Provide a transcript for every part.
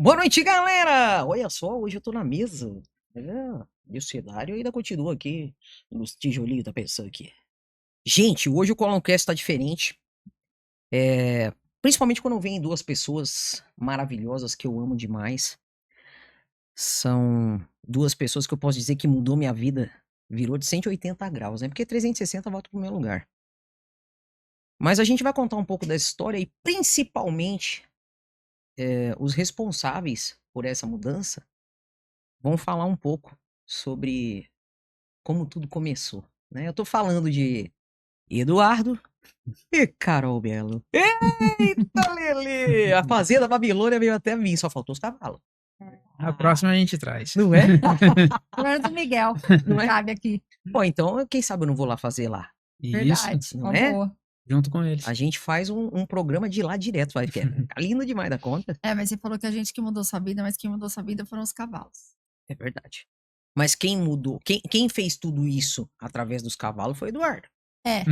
Boa noite, galera! Olha só, hoje eu tô na mesa. É, e o cenário ainda continua aqui nos tijolinhos da pessoa aqui. Gente, hoje o Coloncast tá diferente. Principalmente quando vem duas pessoas maravilhosas que eu amo demais. São duas pessoas que eu posso dizer que mudou minha vida. Virou de 180 graus, né? Porque 360 volta pro meu lugar. Mas a gente vai contar um pouco dessa história e principalmente os responsáveis por essa mudança vão falar um pouco sobre como tudo começou, né? Eu tô falando de Eduardo e Carol Belo. Eita, Lelê! A Fazenda Babilônia veio até mim, só faltou os cavalos. A próxima a gente traz. Não é? Flor do Miguel, Não é? cabe aqui. Bom, então, quem sabe eu não vou lá fazer lá, Isso, Verdade, não uma é? boa. junto com eles. A gente faz um programa de lá direto, vai ficar lindo demais da conta. É, mas você falou que a gente que mudou sua vida, mas quem mudou sua vida foram os cavalos. É verdade. Mas quem mudou, quem fez tudo isso através dos cavalos foi Eduardo. É,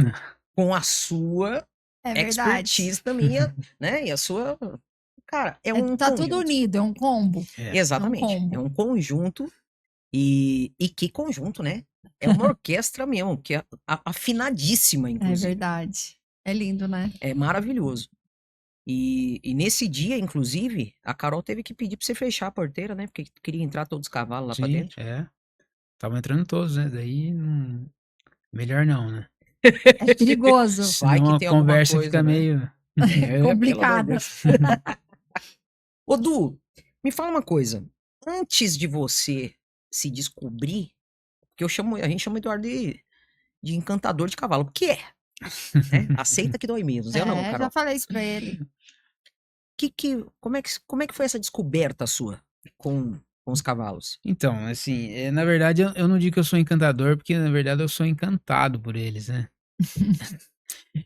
Com a sua é verdade. expertise também, né? E a sua. Cara, é um Tá tudo conjunto. unido, é um combo. Exatamente. combo. É um conjunto. E que conjunto, né? É uma orquestra mesmo, que é afinadíssima, É inclusive. verdade. É lindo, né? É maravilhoso. E nesse dia, inclusive, a Carol teve que pedir pra você fechar a porteira, né? Porque queria entrar todos os cavalos lá pra Sim, dentro. Estavam entrando todos, né? Daí, melhor não, né? É perigoso. Vai Senão que a tem alguma conversa coisa, fica né? meio... Pelo amor de Complicado. Deus. Ô, Du, me fala uma coisa. Antes de você se descobrir, porque a gente chama o Eduardo de encantador de cavalo, porque é, né? Aceita que dói menos. Eu não, É, Carol. já falei isso pra ele. Como é que foi essa descoberta sua com os cavalos? Então, assim, na verdade, eu não digo que eu sou encantador, porque na verdade eu sou encantado por eles, né?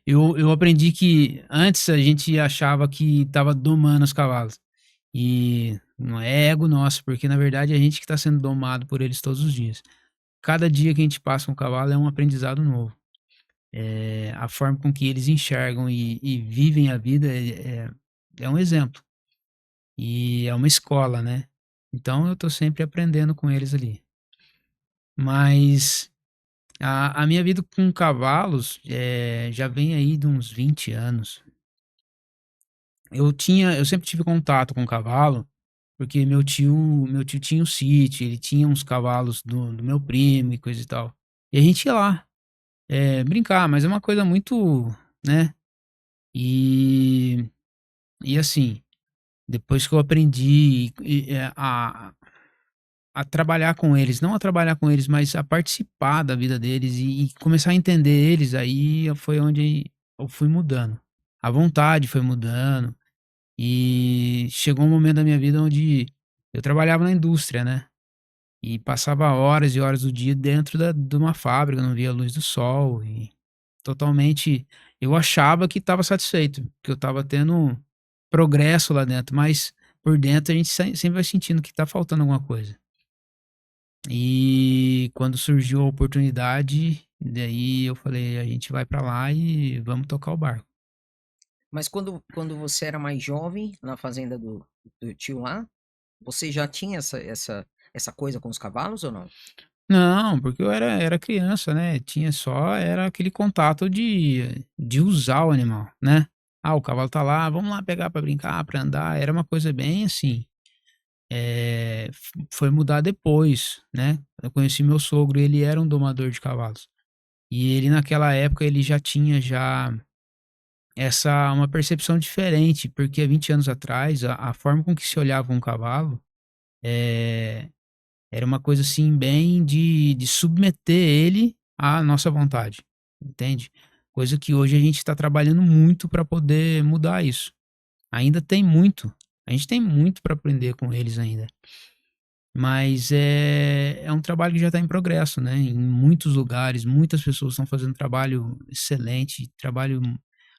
Eu aprendi que antes a gente achava que tava domando os cavalos. E não é ego nosso, porque na verdade a gente que está sendo domado por eles todos os dias. Cada dia que a gente passa com o cavalo é um aprendizado novo. A forma com que eles enxergam e vivem a vida é um exemplo. E é uma escola, né? Então eu tô sempre aprendendo com eles ali. Mas a minha vida com cavalos já vem aí de uns 20 anos. Eu sempre tive contato com cavalo, porque meu tio tinha um sítio, ele tinha uns cavalos do meu primo e coisa e tal. E a gente ia lá, brincar, mas é uma coisa muito, né? E, e assim, depois que eu aprendi a trabalhar com eles, não a trabalhar com eles, mas a participar da vida deles e começar a entender eles, aí foi onde eu fui mudando. A vontade foi mudando. E chegou um momento da minha vida onde eu trabalhava na indústria, né? E passava horas e horas do dia dentro de uma fábrica, não via a luz do sol e totalmente eu achava que estava satisfeito, que eu estava tendo progresso lá dentro, mas por dentro a gente sempre vai sentindo que está faltando alguma coisa. E quando surgiu a oportunidade, daí eu falei, a gente vai para lá e vamos tocar o barco. Mas quando você era mais jovem, na fazenda do tio lá, você já tinha essa coisa com os cavalos ou não? Não, porque eu era criança, né? Era aquele contato de usar o animal, né? Ah, o cavalo tá lá, vamos lá pegar pra brincar, pra andar. Era uma coisa bem assim. Foi mudar depois, né? Eu conheci meu sogro, ele era um domador de cavalos. E ele naquela época ele já tinha uma percepção diferente, porque há 20 anos atrás a forma com que se olhava um cavalo é, era uma coisa assim, bem de submeter ele à nossa vontade, entende? Coisa que hoje a gente está trabalhando muito para poder mudar isso. Ainda tem muito, a gente tem muito para aprender com eles ainda. Mas é um trabalho que já está em progresso, né? Em muitos lugares, muitas pessoas estão fazendo trabalho excelente, trabalho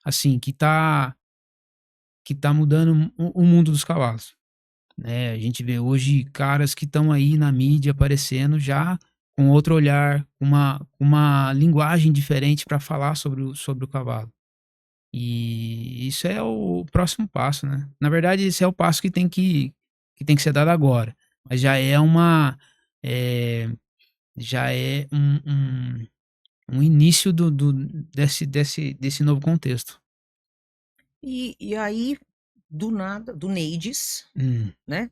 assim, que tá mudando o mundo dos cavalos. Né? A gente vê hoje caras que estão aí na mídia aparecendo já com outro olhar, uma linguagem diferente para falar sobre o cavalo. E isso é o próximo passo, né? Na verdade, esse é o passo que tem que que tem que ser dado agora. Mas já é uma. Já é um início desse novo contexto. E aí, do nada, do Neides, Hum. né?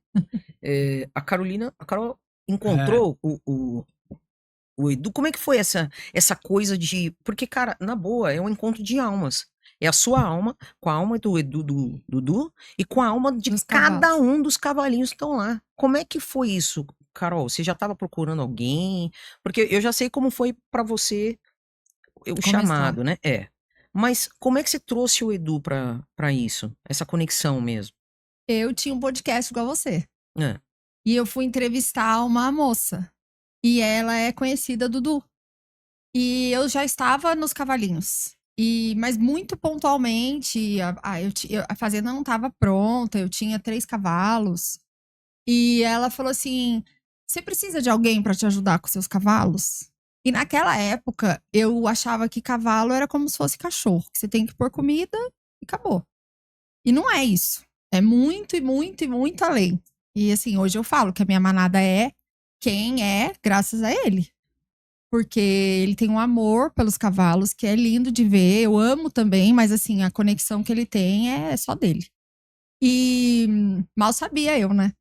A Carol É, encontrou o Edu. Como é que foi essa coisa de. Porque, cara, na boa, é um encontro de almas. É a sua alma com a alma do Edu, do Dudu, e com a alma de Dos cada cavalos. um dos cavalinhos que estão lá. Como é que foi isso, Carol? Você já estava procurando alguém? Porque eu já sei como foi pra você o Começar. chamado, né? Mas como é que você trouxe o Edu pra isso? Essa conexão mesmo? Eu tinha um podcast igual você. É. E eu fui entrevistar uma moça. E ela é conhecida do Du. E eu já estava nos cavalinhos. Mas muito pontualmente, a fazenda não estava pronta, eu tinha 3 cavalos. E ela falou assim: você precisa de alguém para te ajudar com seus cavalos? E naquela época, eu achava que cavalo era como se fosse cachorro, que você tem que pôr comida e acabou. E não é isso. É muito e muito e muito além. E assim, hoje eu falo que a minha manada é quem é, graças a ele. Porque ele tem um amor pelos cavalos que é lindo de ver. Eu amo também, mas assim, a conexão que ele tem é só dele. E mal sabia eu, né?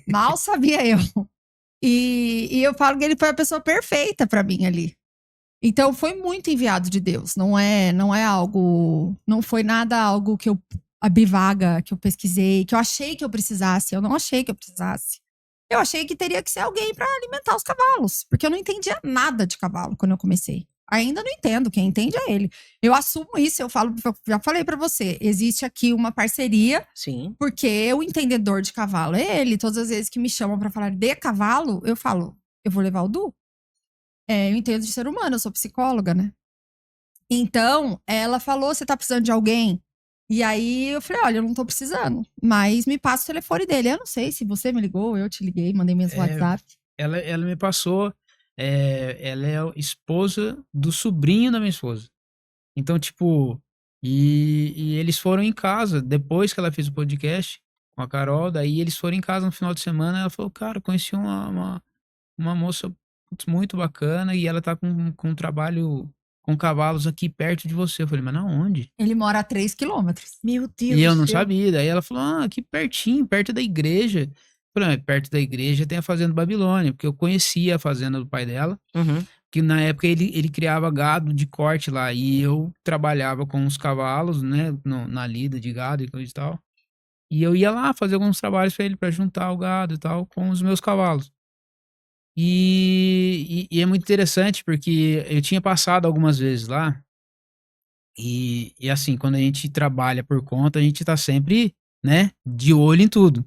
Mal sabia eu. E eu falo que ele foi a pessoa perfeita pra mim ali. Então foi muito enviado de Deus. Não é algo, não foi nada algo que eu abri vaga, que eu pesquisei, que eu achei que eu precisasse. Eu não achei que eu precisasse. Eu achei que teria que ser alguém pra alimentar os cavalos, porque eu não entendia nada de cavalo quando eu comecei. Ainda não entendo, quem entende é ele. Eu assumo isso, eu falo, já falei pra você, existe aqui uma parceria, Sim. porque o entendedor de cavalo é ele. Todas as vezes que me chamam pra falar de cavalo, eu falo, eu vou levar o Du. Eu entendo de ser humano, eu sou psicóloga, né? Então, ela falou: você tá precisando de alguém? E aí eu falei: olha, eu não tô precisando, mas me passa o telefone dele. Eu não sei se você me ligou, eu te liguei, mandei mesmo WhatsApp. ela me passou. Ela é a esposa do sobrinho da minha esposa. Então, tipo, e eles foram em casa, depois que ela fez o podcast com a Carol, daí eles foram em casa no final de semana, ela falou, cara, conheci uma moça putz, muito bacana e ela tá com um trabalho com cavalos aqui perto de você. Eu falei, mas na onde? Ele mora a 3 quilômetros. Meu E Deus do eu não céu. sabia. Daí ela falou, aqui pertinho, perto da igreja. Eu falei, perto da igreja tem a Fazenda Babilônia, porque eu conhecia a fazenda do pai dela, Uhum. que na época ele criava gado de corte lá, e eu trabalhava com os cavalos, né, na lida de gado e coisa e tal. E eu ia lá fazer alguns trabalhos para ele, para juntar o gado e tal, com os meus cavalos. E é muito interessante, porque eu tinha passado algumas vezes lá, e assim, quando a gente trabalha por conta, a gente tá sempre, né, de olho em tudo.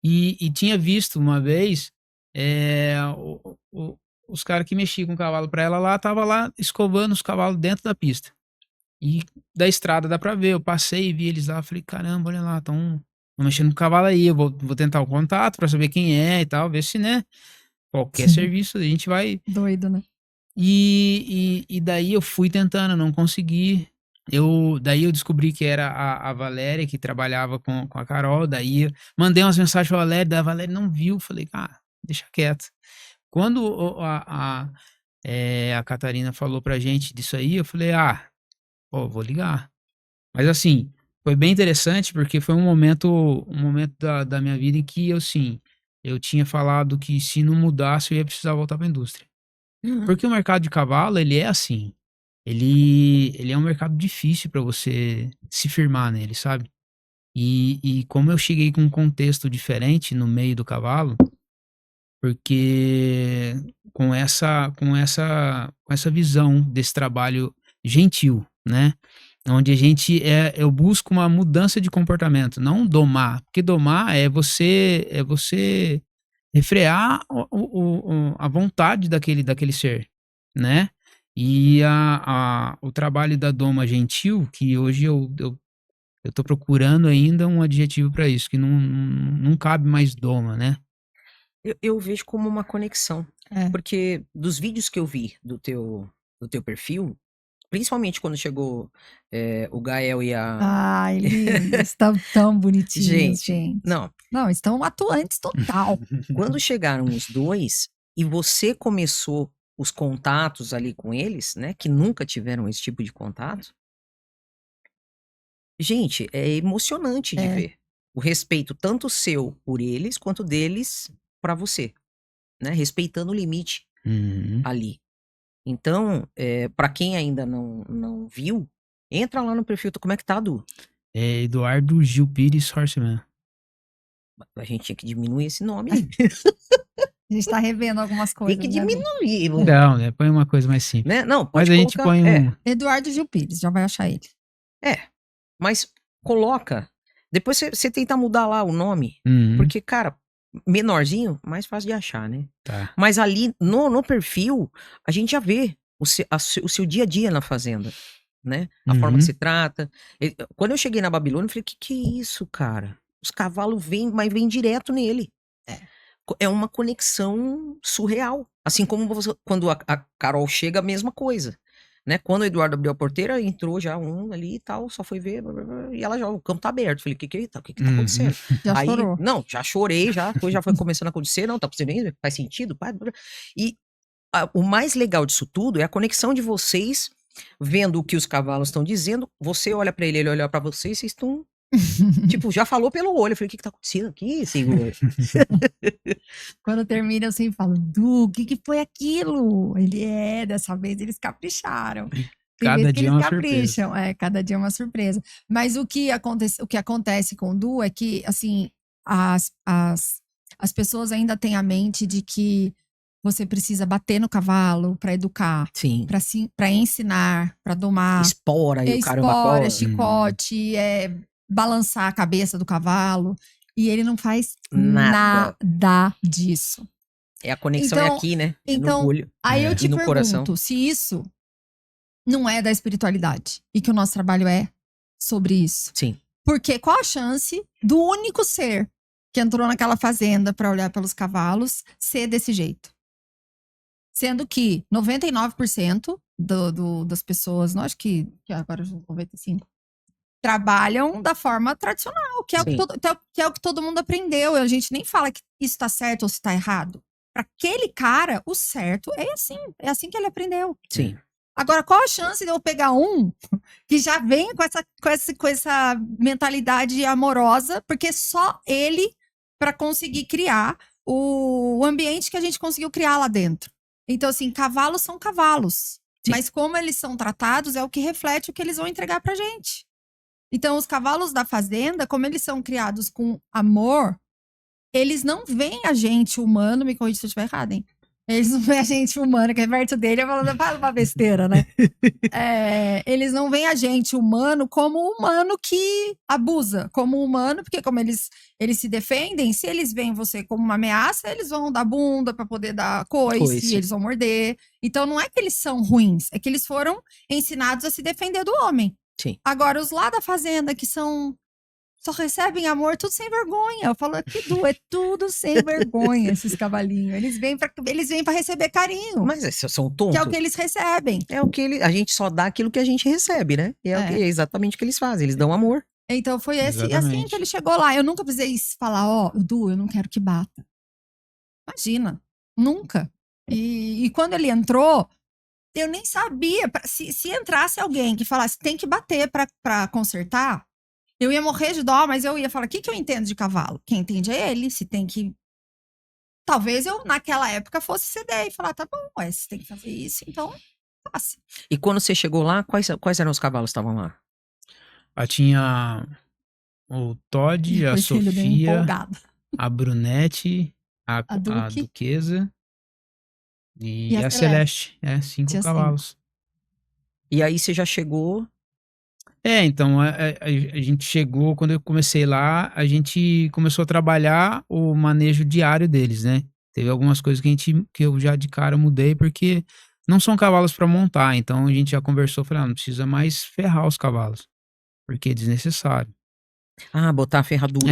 E tinha visto uma vez, os caras que mexiam com o cavalo pra ela lá, tava lá escovando os cavalos dentro da pista. E da estrada dá pra ver, eu passei e vi eles lá, falei, caramba, olha lá, estão mexendo com o cavalo aí, eu vou tentar o contato pra saber quem é e tal, ver se, né, qualquer serviço a gente vai. Doido, né? E daí eu fui tentando, não consegui. Daí eu descobri que era a Valéria que trabalhava com a Carol. Daí eu mandei umas mensagens pra Valéria, daí a Valéria não viu. Falei, deixa quieto. Quando a Catarina falou pra gente disso aí, eu falei, pô, vou ligar. Mas assim, foi bem interessante porque foi um momento da minha vida em que eu, sim, eu tinha falado que se não mudasse eu ia precisar voltar pra indústria. Uhum. Porque o mercado de cavalo, ele é assim. Ele é um mercado difícil para você se firmar nele, sabe? E como eu cheguei com um contexto diferente no meio do cavalo, porque com essa visão desse trabalho gentil, né? Onde eu busco uma mudança de comportamento, não domar, porque domar é você refrear a vontade daquele ser, né? E o trabalho da doma gentil, que hoje eu tô procurando ainda um adjetivo para isso, que não cabe mais doma, né? Eu vejo como uma conexão. É. Porque dos vídeos que eu vi do teu perfil, Principalmente quando chegou o Gael e a. Ai, lindos, estão tão bonitinhos, Gente, gente. não. Não, estão atuantes total. Quando chegaram os dois e você começou os contatos ali com eles, né? Que nunca tiveram esse tipo de contato. Gente, é emocionante de É. ver. O respeito tanto seu por eles, quanto deles pra você, né? Respeitando o limite Uhum. ali. Então, pra quem ainda não viu, entra lá no perfil. Como é que tá, Du? É Eduardo Gil Pires Horseman. A gente tinha que diminuir esse nome aí. A gente tá revendo algumas Tem coisas. que né, Du? diminuir, Não, né? Põe uma coisa mais simples. né? Não, Mas pode a gente colocar. põe um. Eduardo Gil Pires, já vai achar ele. Mas coloca. Depois você tenta mudar lá o nome. Uhum, Porque, cara, menorzinho, mais fácil de achar, né? tá. Mas ali no perfil, a gente já vê o seu dia a dia na fazenda, né? A forma que Uhum. se trata. Quando eu cheguei na Babilônia, eu falei, que é isso, cara? Os cavalos vêm, mas vêm direto nele. É uma conexão surreal. Assim como quando a Carol chega, a mesma coisa. Né? Quando o Eduardo abriu a porteira, entrou já um ali e tal, só foi ver, blá, blá, blá, e ela já, o campo tá aberto. Falei, o que tá Uhum. acontecendo? Já Aí, chorou. não, já chorei, já foi começando a acontecer, não, tá acontecendo, faz sentido, pá, blá, blá. E o mais legal disso tudo é a conexão de vocês, vendo o que os cavalos estão dizendo, você olha pra ele olha pra você, e vocês estão, tipo, já falou pelo olho. Eu falei, o que tá acontecendo aqui, senhor? Quando termina, eu sempre falo, Du, o que foi aquilo? Ele dessa vez eles capricharam. Tem Cada vezes que dia é eles uma surpresa. capricham. Cada dia é uma surpresa. Mas o que acontece com o Du é que, assim, as pessoas ainda têm a mente de que você precisa bater no cavalo pra educar, Sim, pra ensinar, pra domar. espora e o caramba Espora, cola. chicote, balançar a cabeça do cavalo. E ele não faz Nada. nada disso. A conexão é Então- aqui, né? É no então, olho Aí eu É. te e no coração. pergunto se isso não é da espiritualidade e que o nosso trabalho é sobre isso. Sim. Porque qual a chance do único ser que entrou naquela fazenda pra olhar pelos cavalos ser desse jeito? Sendo que 99% das pessoas, não acho que agora já 95%, trabalham da forma tradicional, que é, Sim. que é o que todo mundo aprendeu. A gente nem fala que isso tá certo ou se tá errado. Pra aquele cara, o certo é assim que ele aprendeu. Sim. Agora, qual a chance de eu pegar um que já vem com essa mentalidade amorosa, porque só ele pra conseguir criar o ambiente que a gente conseguiu criar lá dentro. Então, assim, cavalos são cavalos. Sim. Mas como eles são tratados é o que reflete o que eles vão entregar pra gente. Então, os cavalos da fazenda, como eles são criados com amor, eles não veem a gente humano, me corrija se eu estiver errado, hein? Eles não veem a gente humano, que é perto dele, falando, fala uma besteira, né? Eles não veem a gente humano como humano que abusa, como humano, porque como eles se defendem, se eles veem você como uma ameaça, eles vão dar bunda pra poder dar coice, eles vão morder. Então não é que eles são ruins, é que eles foram ensinados a se defender do homem. Sim. Agora, os lá da fazenda, que só recebem amor, tudo sem vergonha. Eu falo aqui, Du, é tudo sem vergonha, esses cavalinhos. Eles vêm pra receber carinho, Mas são tontos. que é o que eles recebem. É o que a gente só dá aquilo que a gente recebe, né? E é exatamente o que eles fazem. Eles dão amor. Então foi assim Exatamente. que ele chegou lá. Eu nunca precisei falar, ó, Du, eu não quero que bata. Imagina, nunca. E quando ele entrou, eu nem sabia. Se entrasse alguém que falasse, tem que bater pra consertar, eu ia morrer de dó, mas eu ia falar, o que eu entendo de cavalo? Quem entende é ele, se tem que... Talvez eu, naquela época, fosse ceder e falar, tá bom, se tem que fazer isso, então faça. E quando você chegou lá, quais eram os cavalos que estavam lá? Tinha o Todd, a Depois ele bem Sofia, empolgado. a Brunete, a Duque. Duquesa e a a Celeste. 5 Tinha cavalos. E aí você já chegou... Então, a gente chegou, quando eu comecei lá, a gente começou a trabalhar o manejo diário deles, né? Teve algumas coisas que eu já de cara mudei, porque não são cavalos para montar, então a gente já conversou, falei, não precisa mais ferrar os cavalos, porque é desnecessário. botar a ferradura.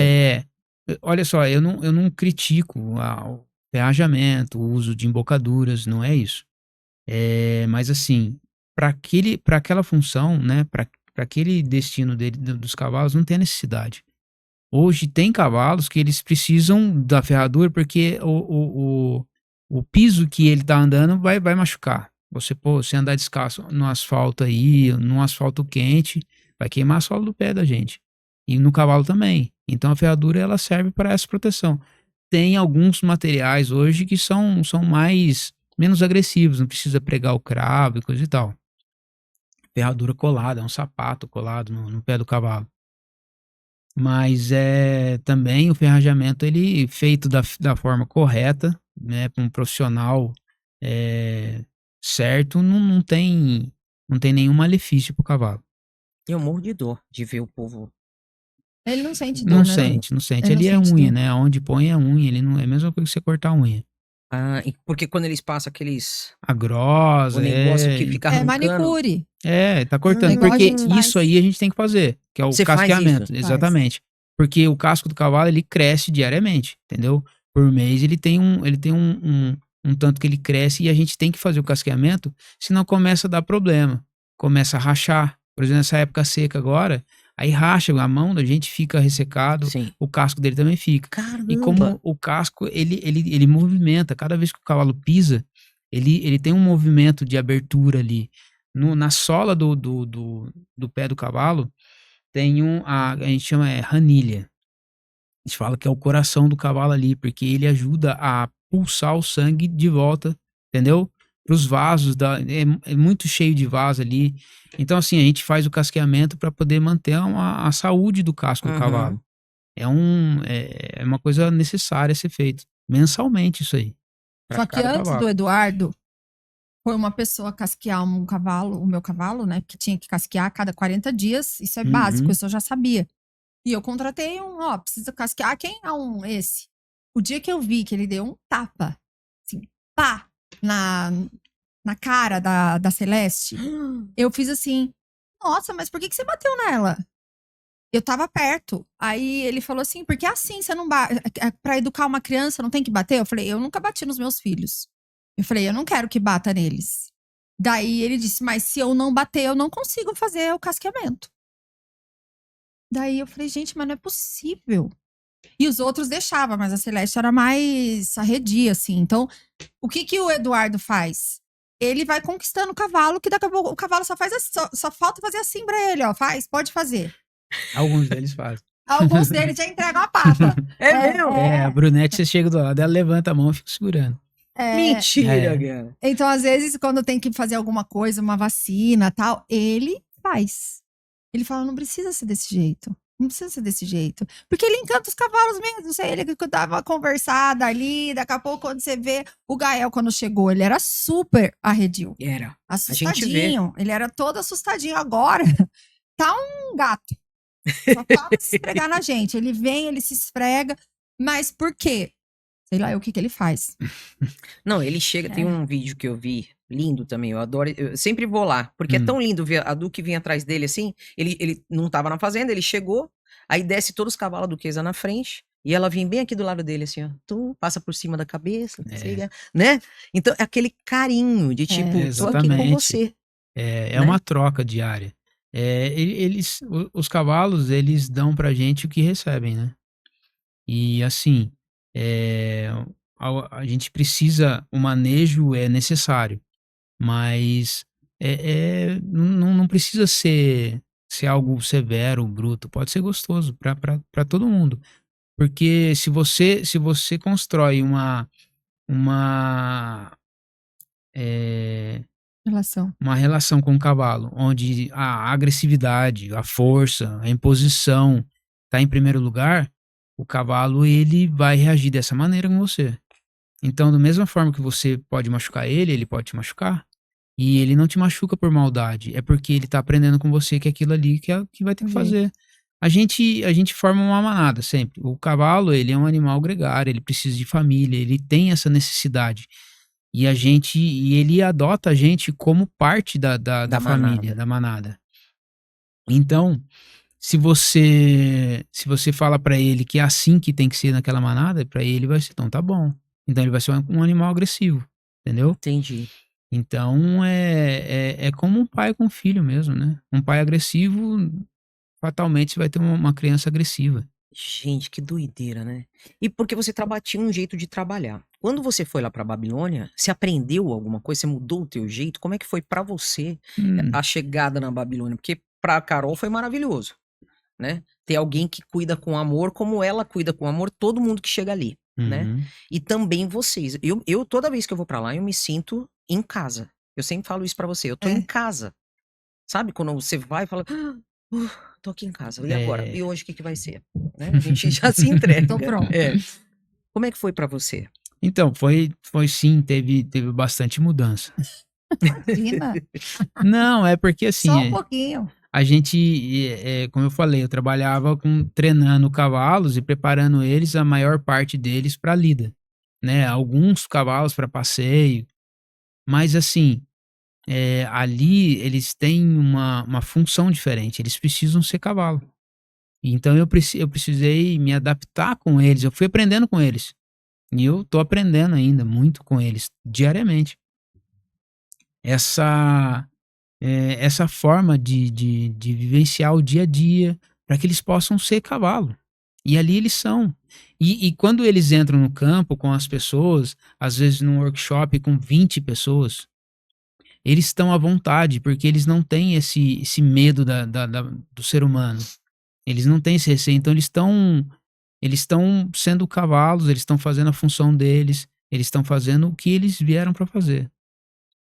Olha só, eu não critico o ferrajamento, o uso de embocaduras, não é isso. Mas assim, para aquela função, né, para aquele destino dele, dos cavalos, não tem necessidade. Hoje tem cavalos que eles precisam da ferradura porque o piso que ele tá andando vai machucar. Você andar descalço no asfalto aí, num asfalto quente, vai queimar a sola do pé da gente. E no cavalo também. Então a ferradura ela serve para essa proteção. Tem alguns materiais hoje que são menos agressivos, não precisa pregar o cravo e coisa e tal. Ferradura colada, é um sapato colado no pé do cavalo. Mas também o ferrajamento ele feito da forma correta, né, para um profissional certo, não tem nenhum malefício pro cavalo. Eu morro de dor de ver o povo. Ele não sente Não dor, né? sente. Ele Ali não é sente unha, dor. né? Onde põe é unha, ele não é a mesma coisa que você cortar a unha. Porque quando eles passam A grossa, o negócio que fica É arrancando. manicure. tá cortando, igual a porque gente faz. isso aí a gente tem que fazer, que é o Você faz casqueamento, isso? exatamente. Porque o casco do cavalo, ele cresce diariamente, entendeu? Por mês ele tem um tanto que ele cresce e a gente tem que fazer o casqueamento, senão começa a dar problema, começa a rachar. Por exemplo, nessa época seca agora, aí racha, a mão da gente fica ressecado, Sim. o casco dele também fica. Caramba. E como o casco, ele movimenta, cada vez que o cavalo pisa, ele tem um movimento de abertura ali. Na sola do pé do cavalo, tem a gente chama ranilha. A gente fala que é o coração do cavalo ali, porque ele ajuda a pulsar o sangue de volta, entendeu? Para os vasos, é muito cheio de vaso ali. Então, assim, a gente faz o casqueamento para poder manter a saúde do casco do cavalo. É uma coisa necessária a ser feita. Mensalmente isso aí. Só que antes do Eduardo, foi uma pessoa casquear um cavalo, o meu cavalo, né? Que tinha que casquear a cada 40 dias. Isso é básico, isso eu já sabia. E eu contratei precisa casquear, quem é esse? O dia que eu vi que ele deu um tapa, assim, pá, na cara da Celeste, eu fiz assim, nossa, mas por que você bateu nela? Eu tava perto. Aí ele falou assim, porque assim, você não bate. Pra educar uma criança, não tem que bater? Eu falei, eu nunca bati nos meus filhos. Eu falei, eu não quero que bata neles. Daí ele disse, mas se eu não bater, eu não consigo fazer o casqueamento. Daí eu falei, gente, mas não é possível. E os outros deixavam, mas a Celeste era mais arredia, assim. Então, o que o Eduardo faz? Ele vai conquistando o cavalo, que daqui a pouco o cavalo só faz assim, só falta fazer assim pra ele, ó. Pode fazer. Alguns deles fazem. Alguns deles já entregam a pata. A Brunete, você chega do lado, ela levanta a mão e fica segurando. Mentira, cara. Então, às vezes, quando tem que fazer alguma coisa, uma vacina tal, ele faz. Ele fala, não precisa ser desse jeito. Não precisa ser desse jeito. Porque ele encanta os cavalos mesmo. Não sei, ele que dava uma conversada ali. Daqui a pouco, quando você vê o Gael, quando chegou, ele era super arredio. Era. Assustadinho. Ele era todo assustadinho. Agora, tá um gato. Só fala se esfregar na gente. Ele vem, ele se esfrega. Mas por quê? Sei lá, o que ele faz. Não, ele chega, tem um vídeo que eu vi, lindo também, eu adoro, eu sempre vou lá, porque é tão lindo ver a Duque vir atrás dele assim, ele não tava na fazenda, ele chegou, aí desce todos os cavalos da Duquesa na frente, e ela vem bem aqui do lado dele assim, ó, passa por cima da cabeça, né? Então é aquele carinho de tipo, tô aqui com você. É uma troca diária. Os cavalos, eles dão pra gente o que recebem, né? E assim, a gente precisa, o manejo é necessário, mas não precisa ser algo severo, bruto, pode ser gostoso para todo mundo, porque se você constrói uma relação com o cavalo, onde a agressividade, a força, a imposição está em primeiro lugar, o cavalo ele vai reagir dessa maneira com você. Então, da mesma forma que você pode machucar ele pode te machucar. E ele não te machuca por maldade, é porque ele tá aprendendo com você que aquilo ali que vai ter que fazer. A gente forma uma manada sempre. O cavalo, ele é um animal gregário, ele precisa de família, ele tem essa necessidade. E ele adota a gente como parte da família, da manada. Então, se você fala pra ele que é assim que tem que ser naquela manada, pra ele vai ser, então tá bom. Então ele vai ser um animal agressivo, entendeu? Entendi. Então é como um pai com um filho mesmo, né? Um pai agressivo, fatalmente você vai ter uma criança agressiva. Gente, que doideira, né? E porque você tinha um jeito de trabalhar. Quando você foi lá pra Babilônia, você aprendeu alguma coisa? Você mudou o teu jeito? Como é que foi pra você Hum, a chegada na Babilônia? Porque pra Carol foi maravilhoso, né? Ter alguém que cuida com amor, como ela cuida com amor, todo mundo que chega ali, né? uhum. E também vocês. Eu toda vez que eu vou pra lá, eu me sinto em casa. Eu sempre falo isso pra você. Eu tô em É. casa. Sabe quando você vai e fala, tô aqui em casa. E agora? É. E hoje o que que vai ser? Né? A gente já se Tô entrega. pronta. É. Como é que foi pra você? Então, foi sim, teve bastante mudança. Imagina. Não, é porque assim, Só um pouquinho. a gente, como eu falei, eu trabalhava treinando cavalos e preparando eles, a maior parte deles para lida, né? Alguns cavalos para passeio, mas assim, ali eles têm uma função diferente, eles precisam ser cavalo. Então eu precisei me adaptar com eles, eu fui aprendendo com eles. E eu tô aprendendo ainda muito com eles, diariamente. Essa essa forma de vivenciar o dia a dia para que eles possam ser cavalo. E ali eles são. E quando eles entram no campo com as pessoas, às vezes num workshop com 20 pessoas, eles estão à vontade, porque eles não têm esse medo do ser humano. Eles não têm esse receio. Então eles estão sendo cavalos, eles estão fazendo a função deles, eles estão fazendo o que eles vieram para fazer.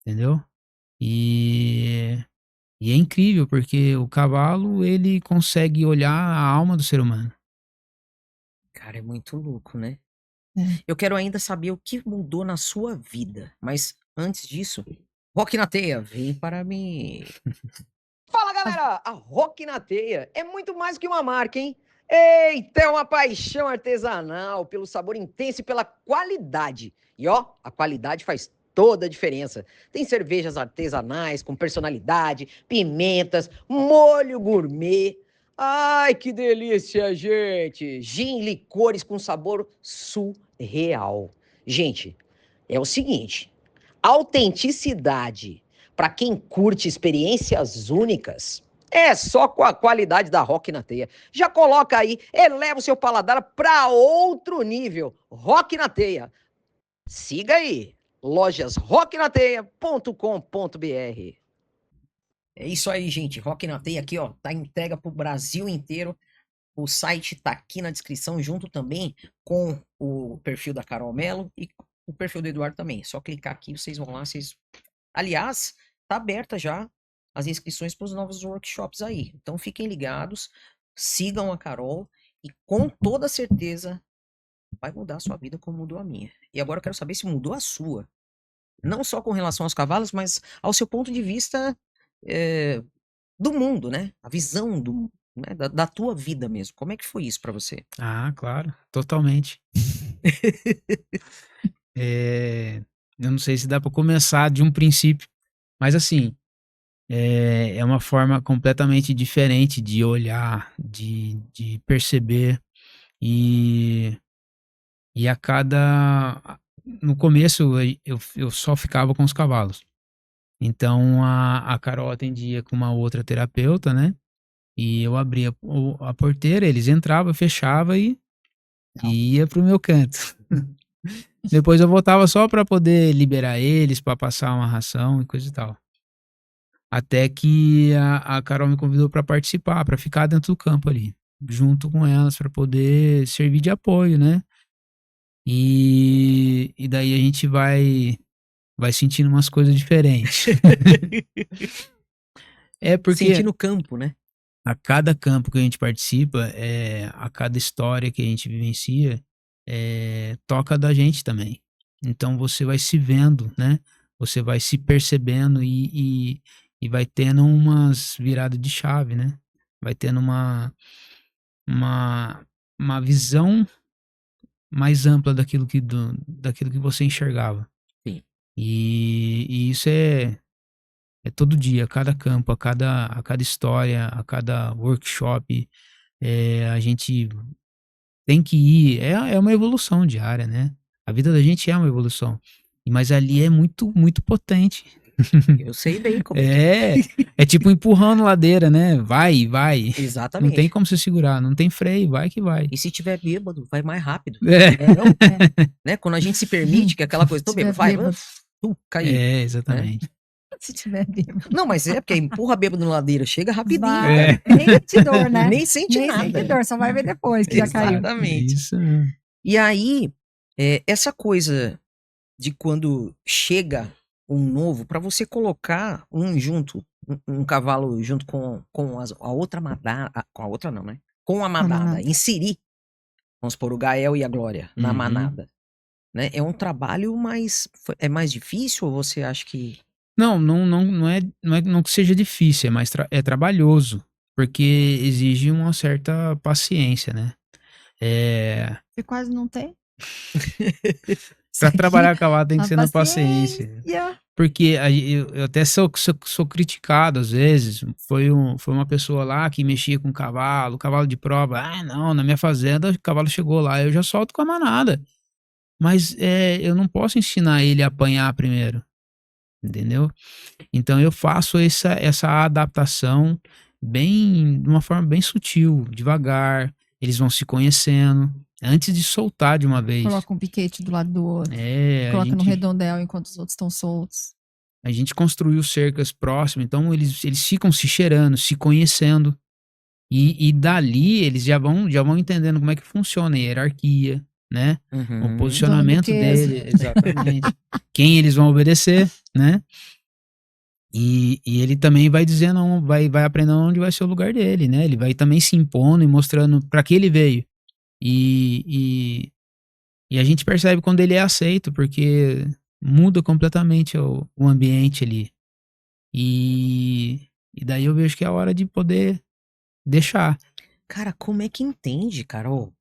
Entendeu? E E é incrível, porque o cavalo, ele consegue olhar a alma do ser humano. Cara, é muito louco, né? É. Eu quero ainda saber o que mudou na sua vida. Mas antes disso, Rock na Teia, vem para mim. Fala, galera! A Rock na Teia é muito mais que uma marca, hein? Eita, é uma paixão artesanal pelo sabor intenso e pela qualidade. E ó, a qualidade faz toda a diferença. Tem cervejas artesanais com personalidade, pimentas, molho gourmet. Ai, que delícia, gente! Gin, licores com sabor surreal. Gente, é o seguinte, autenticidade para quem curte experiências únicas é só com a qualidade da Rock na Teia. Já coloca aí, eleva o seu paladar para outro nível. Rock na Teia. Siga aí, lojasrocknateia.com.br. É isso aí, gente. Rock na Teia aqui, ó, tá entrega pro Brasil inteiro. O site tá aqui na descrição, junto também com o perfil da Carol Mello e o perfil do Eduardo também. Só clicar aqui, vocês vão lá, vocês... Aliás, tá aberta já as inscrições para os novos workshops aí. Então fiquem ligados, sigam a Carol e com toda certeza vai mudar a sua vida como mudou a minha. E agora eu quero saber se mudou a sua. Não só com relação aos cavalos, mas ao seu ponto de vista do mundo, né? A visão né? Da tua vida mesmo. Como é que foi isso pra você? Ah, claro, totalmente. Eu não sei se dá para começar de um princípio, mas assim, é uma forma completamente diferente de olhar, de perceber e, e a cada... No começo eu só ficava com os cavalos. Então a Carol atendia com uma outra terapeuta, né? E eu abria a porteira, eles entravam, fechava e ia pro meu canto. Depois eu voltava só para poder liberar eles, para passar uma ração e coisa e tal. Até que a Carol me convidou para participar, para ficar dentro do campo ali, junto com elas, para poder servir de apoio, né? E daí a gente vai sentindo umas coisas diferentes. É porque Sentir no campo, né? a cada campo que a gente participa, a cada história que a gente vivencia, toca da gente também. Então você vai se vendo, né? Você vai se percebendo e vai tendo umas viradas de chave, né? Vai tendo uma, uma visão mais ampla daquilo que você enxergava. Sim. E isso é todo dia, a cada campo, a cada história, a cada workshop, a gente tem que ir. É uma evolução diária, né? A vida da gente é uma evolução. Mas ali é muito, muito potente. Eu sei bem como é. É tipo empurrando ladeira, né? Vai. Não tem Exatamente. como você segurar, não tem freio, vai que vai. E se tiver bêbado, vai mais rápido. É, Não, né? Quando a gente se permite, que é aquela coisa, tô Se tiver bêbado, vai, bêbado. cai. exatamente. Se tiver bêbado. Não, mas é porque empurra bêbado na ladeira, chega rapidinho. Vai. cara. Nem sente dor, né? Nem sente Nem nada. sente dor, só vai ver depois que já caiu. Exatamente. Isso. E aí, essa coisa de quando chega um novo, para você colocar um cavalo junto com a outra manada, com a outra não, né? Com a manada, manada. inserir, vamos supor, o Gael e a Glória na Uhum. manada, né? É um trabalho mais, é mais difícil ou você acha que... Não que seja difícil, é mais é trabalhoso, porque exige uma certa paciência, né? Você quase não tem? Pra trabalhar cavalo tem que ser na paciência. paciência. Porque eu até sou criticado às vezes. Foi uma pessoa lá que mexia com cavalo de prova. Ah, não, na minha fazenda o cavalo chegou lá, eu já solto com a manada. Mas eu não posso ensinar ele a apanhar primeiro, entendeu? Então eu faço essa adaptação de uma forma bem sutil, devagar. Eles vão se conhecendo antes de soltar de uma vez. Coloca um piquete do lado do outro. A Coloca no gente, redondel enquanto os outros estão soltos. a gente construiu cercas próximas, então eles ficam se cheirando, se conhecendo. E dali eles já vão entendendo como é que funciona a hierarquia, né? O posicionamento Dona Duquesa. dele, exatamente. Quem eles vão obedecer, né? E ele também vai dizendo, vai aprendendo onde vai ser o lugar dele, né? Ele vai também se impondo e mostrando para que ele veio. E a gente percebe quando ele é aceito, porque muda completamente o ambiente ali. E daí eu vejo que é a hora de poder deixar. Cara, como é que entende, Carol?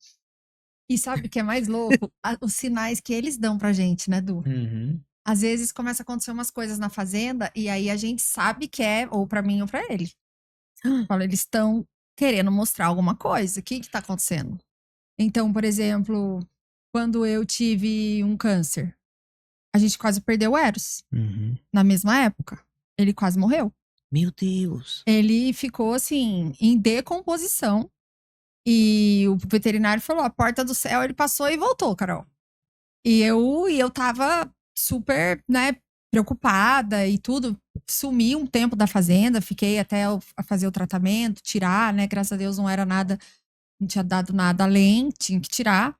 E sabe o que é mais louco? Os sinais que eles dão pra gente, né, Du? Uhum. Às vezes começa a acontecer umas coisas na fazenda e aí a gente sabe que é ou pra mim ou pra ele. Fala, eles estão querendo mostrar alguma coisa. O que tá acontecendo? Então, por exemplo, quando eu tive um câncer, a gente quase perdeu o Eros. Uhum. Na mesma época. Ele quase morreu. Meu Deus. Ele ficou, assim, em decomposição. E o veterinário falou, a porta do céu, ele passou e voltou, Carol. E eu tava super, né, preocupada e tudo. Sumi um tempo da fazenda, fiquei até a fazer o tratamento, tirar, né? Graças a Deus não era nada, não tinha dado nada além, tinha que tirar.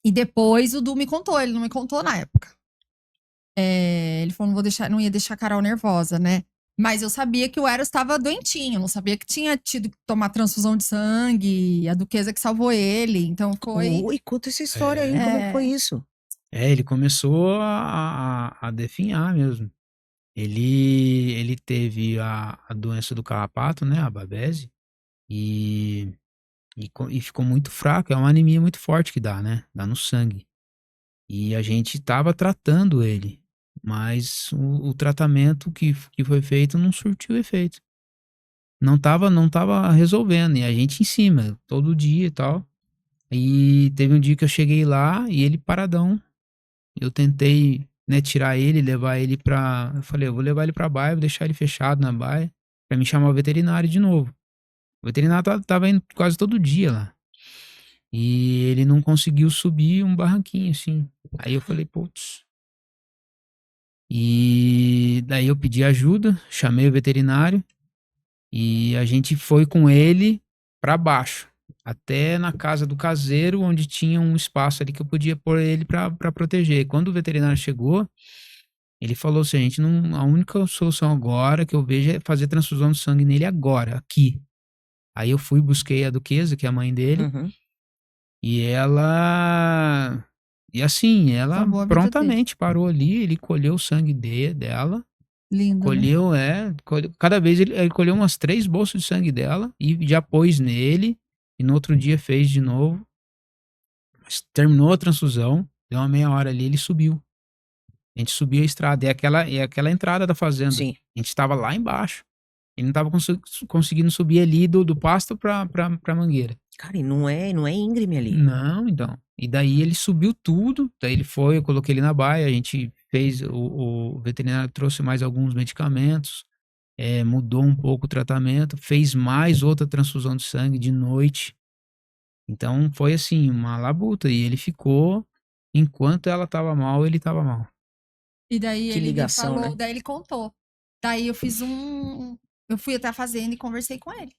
E depois o Du me contou, ele não me contou na época. Ele falou, não ia deixar a Carol nervosa, né? Mas eu sabia que o Eros estava doentinho, não sabia que tinha tido que tomar transfusão de sangue, a Duquesa que salvou ele, então foi... Oi, conta essa história aí, como é que foi isso? Ele começou a definhar mesmo. Ele teve a doença do carrapato, né, a babese, e ficou muito fraco. É uma anemia muito forte que dá, né? Dá no sangue. E a gente tava tratando ele, mas o tratamento que foi feito não surtiu efeito. Não tava resolvendo. E a gente em cima, todo dia e tal. E teve um dia que eu cheguei lá e ele paradão. Eu tentei, né, tirar ele, levar ele pra... Eu falei, eu vou levar ele pra baia, vou deixar ele fechado na baia, pra me chamar o veterinário de novo. O veterinário tava indo quase todo dia lá. E ele não conseguiu subir um barranquinho, assim. Aí eu falei, putz. E daí eu pedi ajuda, chamei o veterinário e a gente foi com ele pra baixo, até na casa do caseiro, onde tinha um espaço ali que eu podia pôr ele pra proteger. Quando o veterinário chegou, ele falou assim, a única solução agora que eu vejo é fazer transfusão de sangue nele agora, aqui. Aí eu fui, busquei a Duquesa, que é a mãe dele, Uhum. e ela Salvou a vida prontamente parou ali, ele colheu o sangue dela, Lindo, né? colheu, cada vez ele colheu umas 3 bolsas de sangue dela e já pôs nele, e no outro dia fez de novo. Mas terminou a transfusão, deu uma meia hora ali, ele subiu. A gente subiu a estrada, é aquela entrada da fazenda. Sim. A gente estava lá embaixo. Ele não estava conseguindo subir ali do pasto pra mangueira. Cara, e não é íngreme ali. Não, então. E daí ele subiu tudo, daí ele foi, eu coloquei ele na baia, a gente fez, o veterinário trouxe mais alguns medicamentos, mudou um pouco o tratamento, fez mais outra transfusão de sangue de noite. Então foi assim, uma labuta. E ele ficou, enquanto ela tava mal, ele tava mal. E daí Que ele me ligação, falou, né? daí ele contou. Daí eu fiz eu fui até a fazenda e conversei com ele.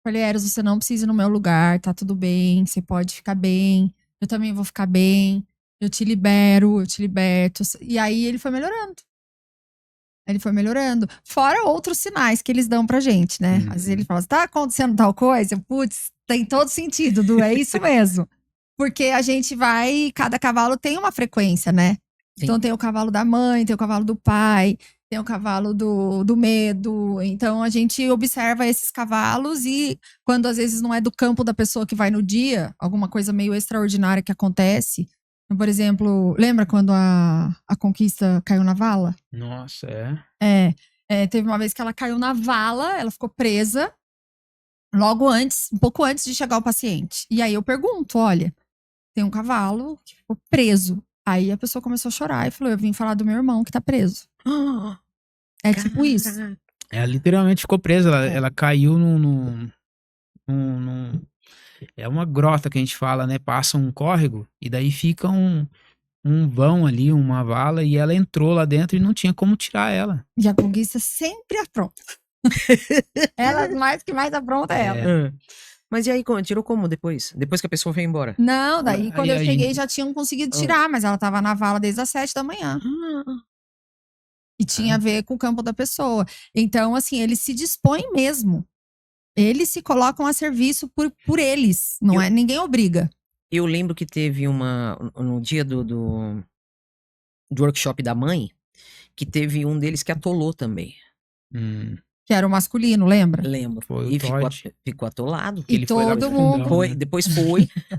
Falei, Eros, você não precisa ir no meu lugar, tá tudo bem, você pode ficar bem, eu também vou ficar bem, eu te libero, eu te liberto. E aí ele foi melhorando. Ele foi melhorando. Fora outros sinais que eles dão pra gente, né? Às vezes ele fala assim, tá acontecendo tal coisa? Putz, tem todo sentido, Du, é isso mesmo. Porque a gente vai, cada cavalo tem uma frequência, né? Sim. Então tem o cavalo da mãe, tem o cavalo do pai, tem o cavalo do medo. Então a gente observa esses cavalos e quando às vezes não é do campo da pessoa que vai no dia, alguma coisa meio extraordinária que acontece. Por exemplo, lembra quando a Conquista caiu na vala? Nossa, Teve uma vez que ela caiu na vala, ela ficou presa logo antes, um pouco antes de chegar o paciente. E aí eu pergunto, olha, tem um cavalo que ficou preso. Aí a pessoa começou a chorar e falou, eu vim falar do meu irmão que tá preso. É tipo isso. Ela literalmente ficou presa, ela caiu num é uma grota que a gente fala, né? Passa um córrego e daí fica um vão ali, uma vala, e ela entrou lá dentro e não tinha como tirar ela. E a Conquista sempre apronta. Ela, mais que mais apronta é ela. Mas e aí, tirou como depois? Depois que a pessoa foi embora? Não, daí quando eu cheguei gente... já tinham conseguido tirar, mas ela tava na vala desde as 7 da manhã. E tinha a ver com o campo da pessoa. Então, assim, eles se dispõem mesmo. Eles se colocam a serviço por eles. Não é? Ninguém obriga. Eu lembro que teve no dia do workshop da mãe, que teve um deles que atolou também. Que era o masculino, lembra? Lembro. Foi E o ficou atolado. E ele foi lá todo pro mundo. fundão, né?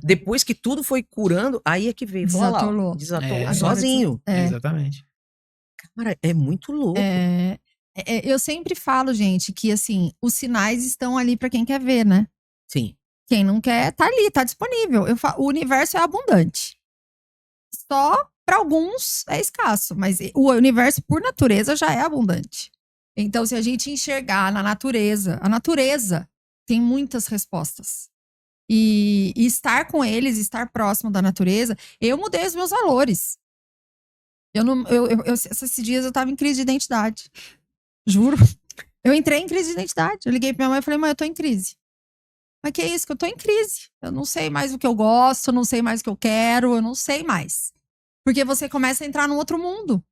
Depois que tudo foi curando, aí é que veio. Desatolou. Desatolou sozinho. Exatamente. Cara, é muito louco. Eu sempre falo, gente, que assim, os sinais estão ali pra quem quer ver, né? Sim. Quem não quer, tá ali, tá disponível. O universo é abundante. Só pra alguns é escasso, mas o universo, por natureza, já é abundante. Então, se a gente enxergar na natureza, a natureza tem muitas respostas. E estar com eles, estar próximo da natureza, eu mudei os meus valores. Esses dias eu tava em crise de identidade. Juro. Eu entrei em crise de identidade. Eu liguei pra minha mãe e falei, mãe, eu tô em crise. Mas que é isso? Que eu tô em crise. Eu não sei mais o que eu gosto, eu não sei mais o que eu quero, eu não sei mais. Porque você começa a entrar num outro mundo.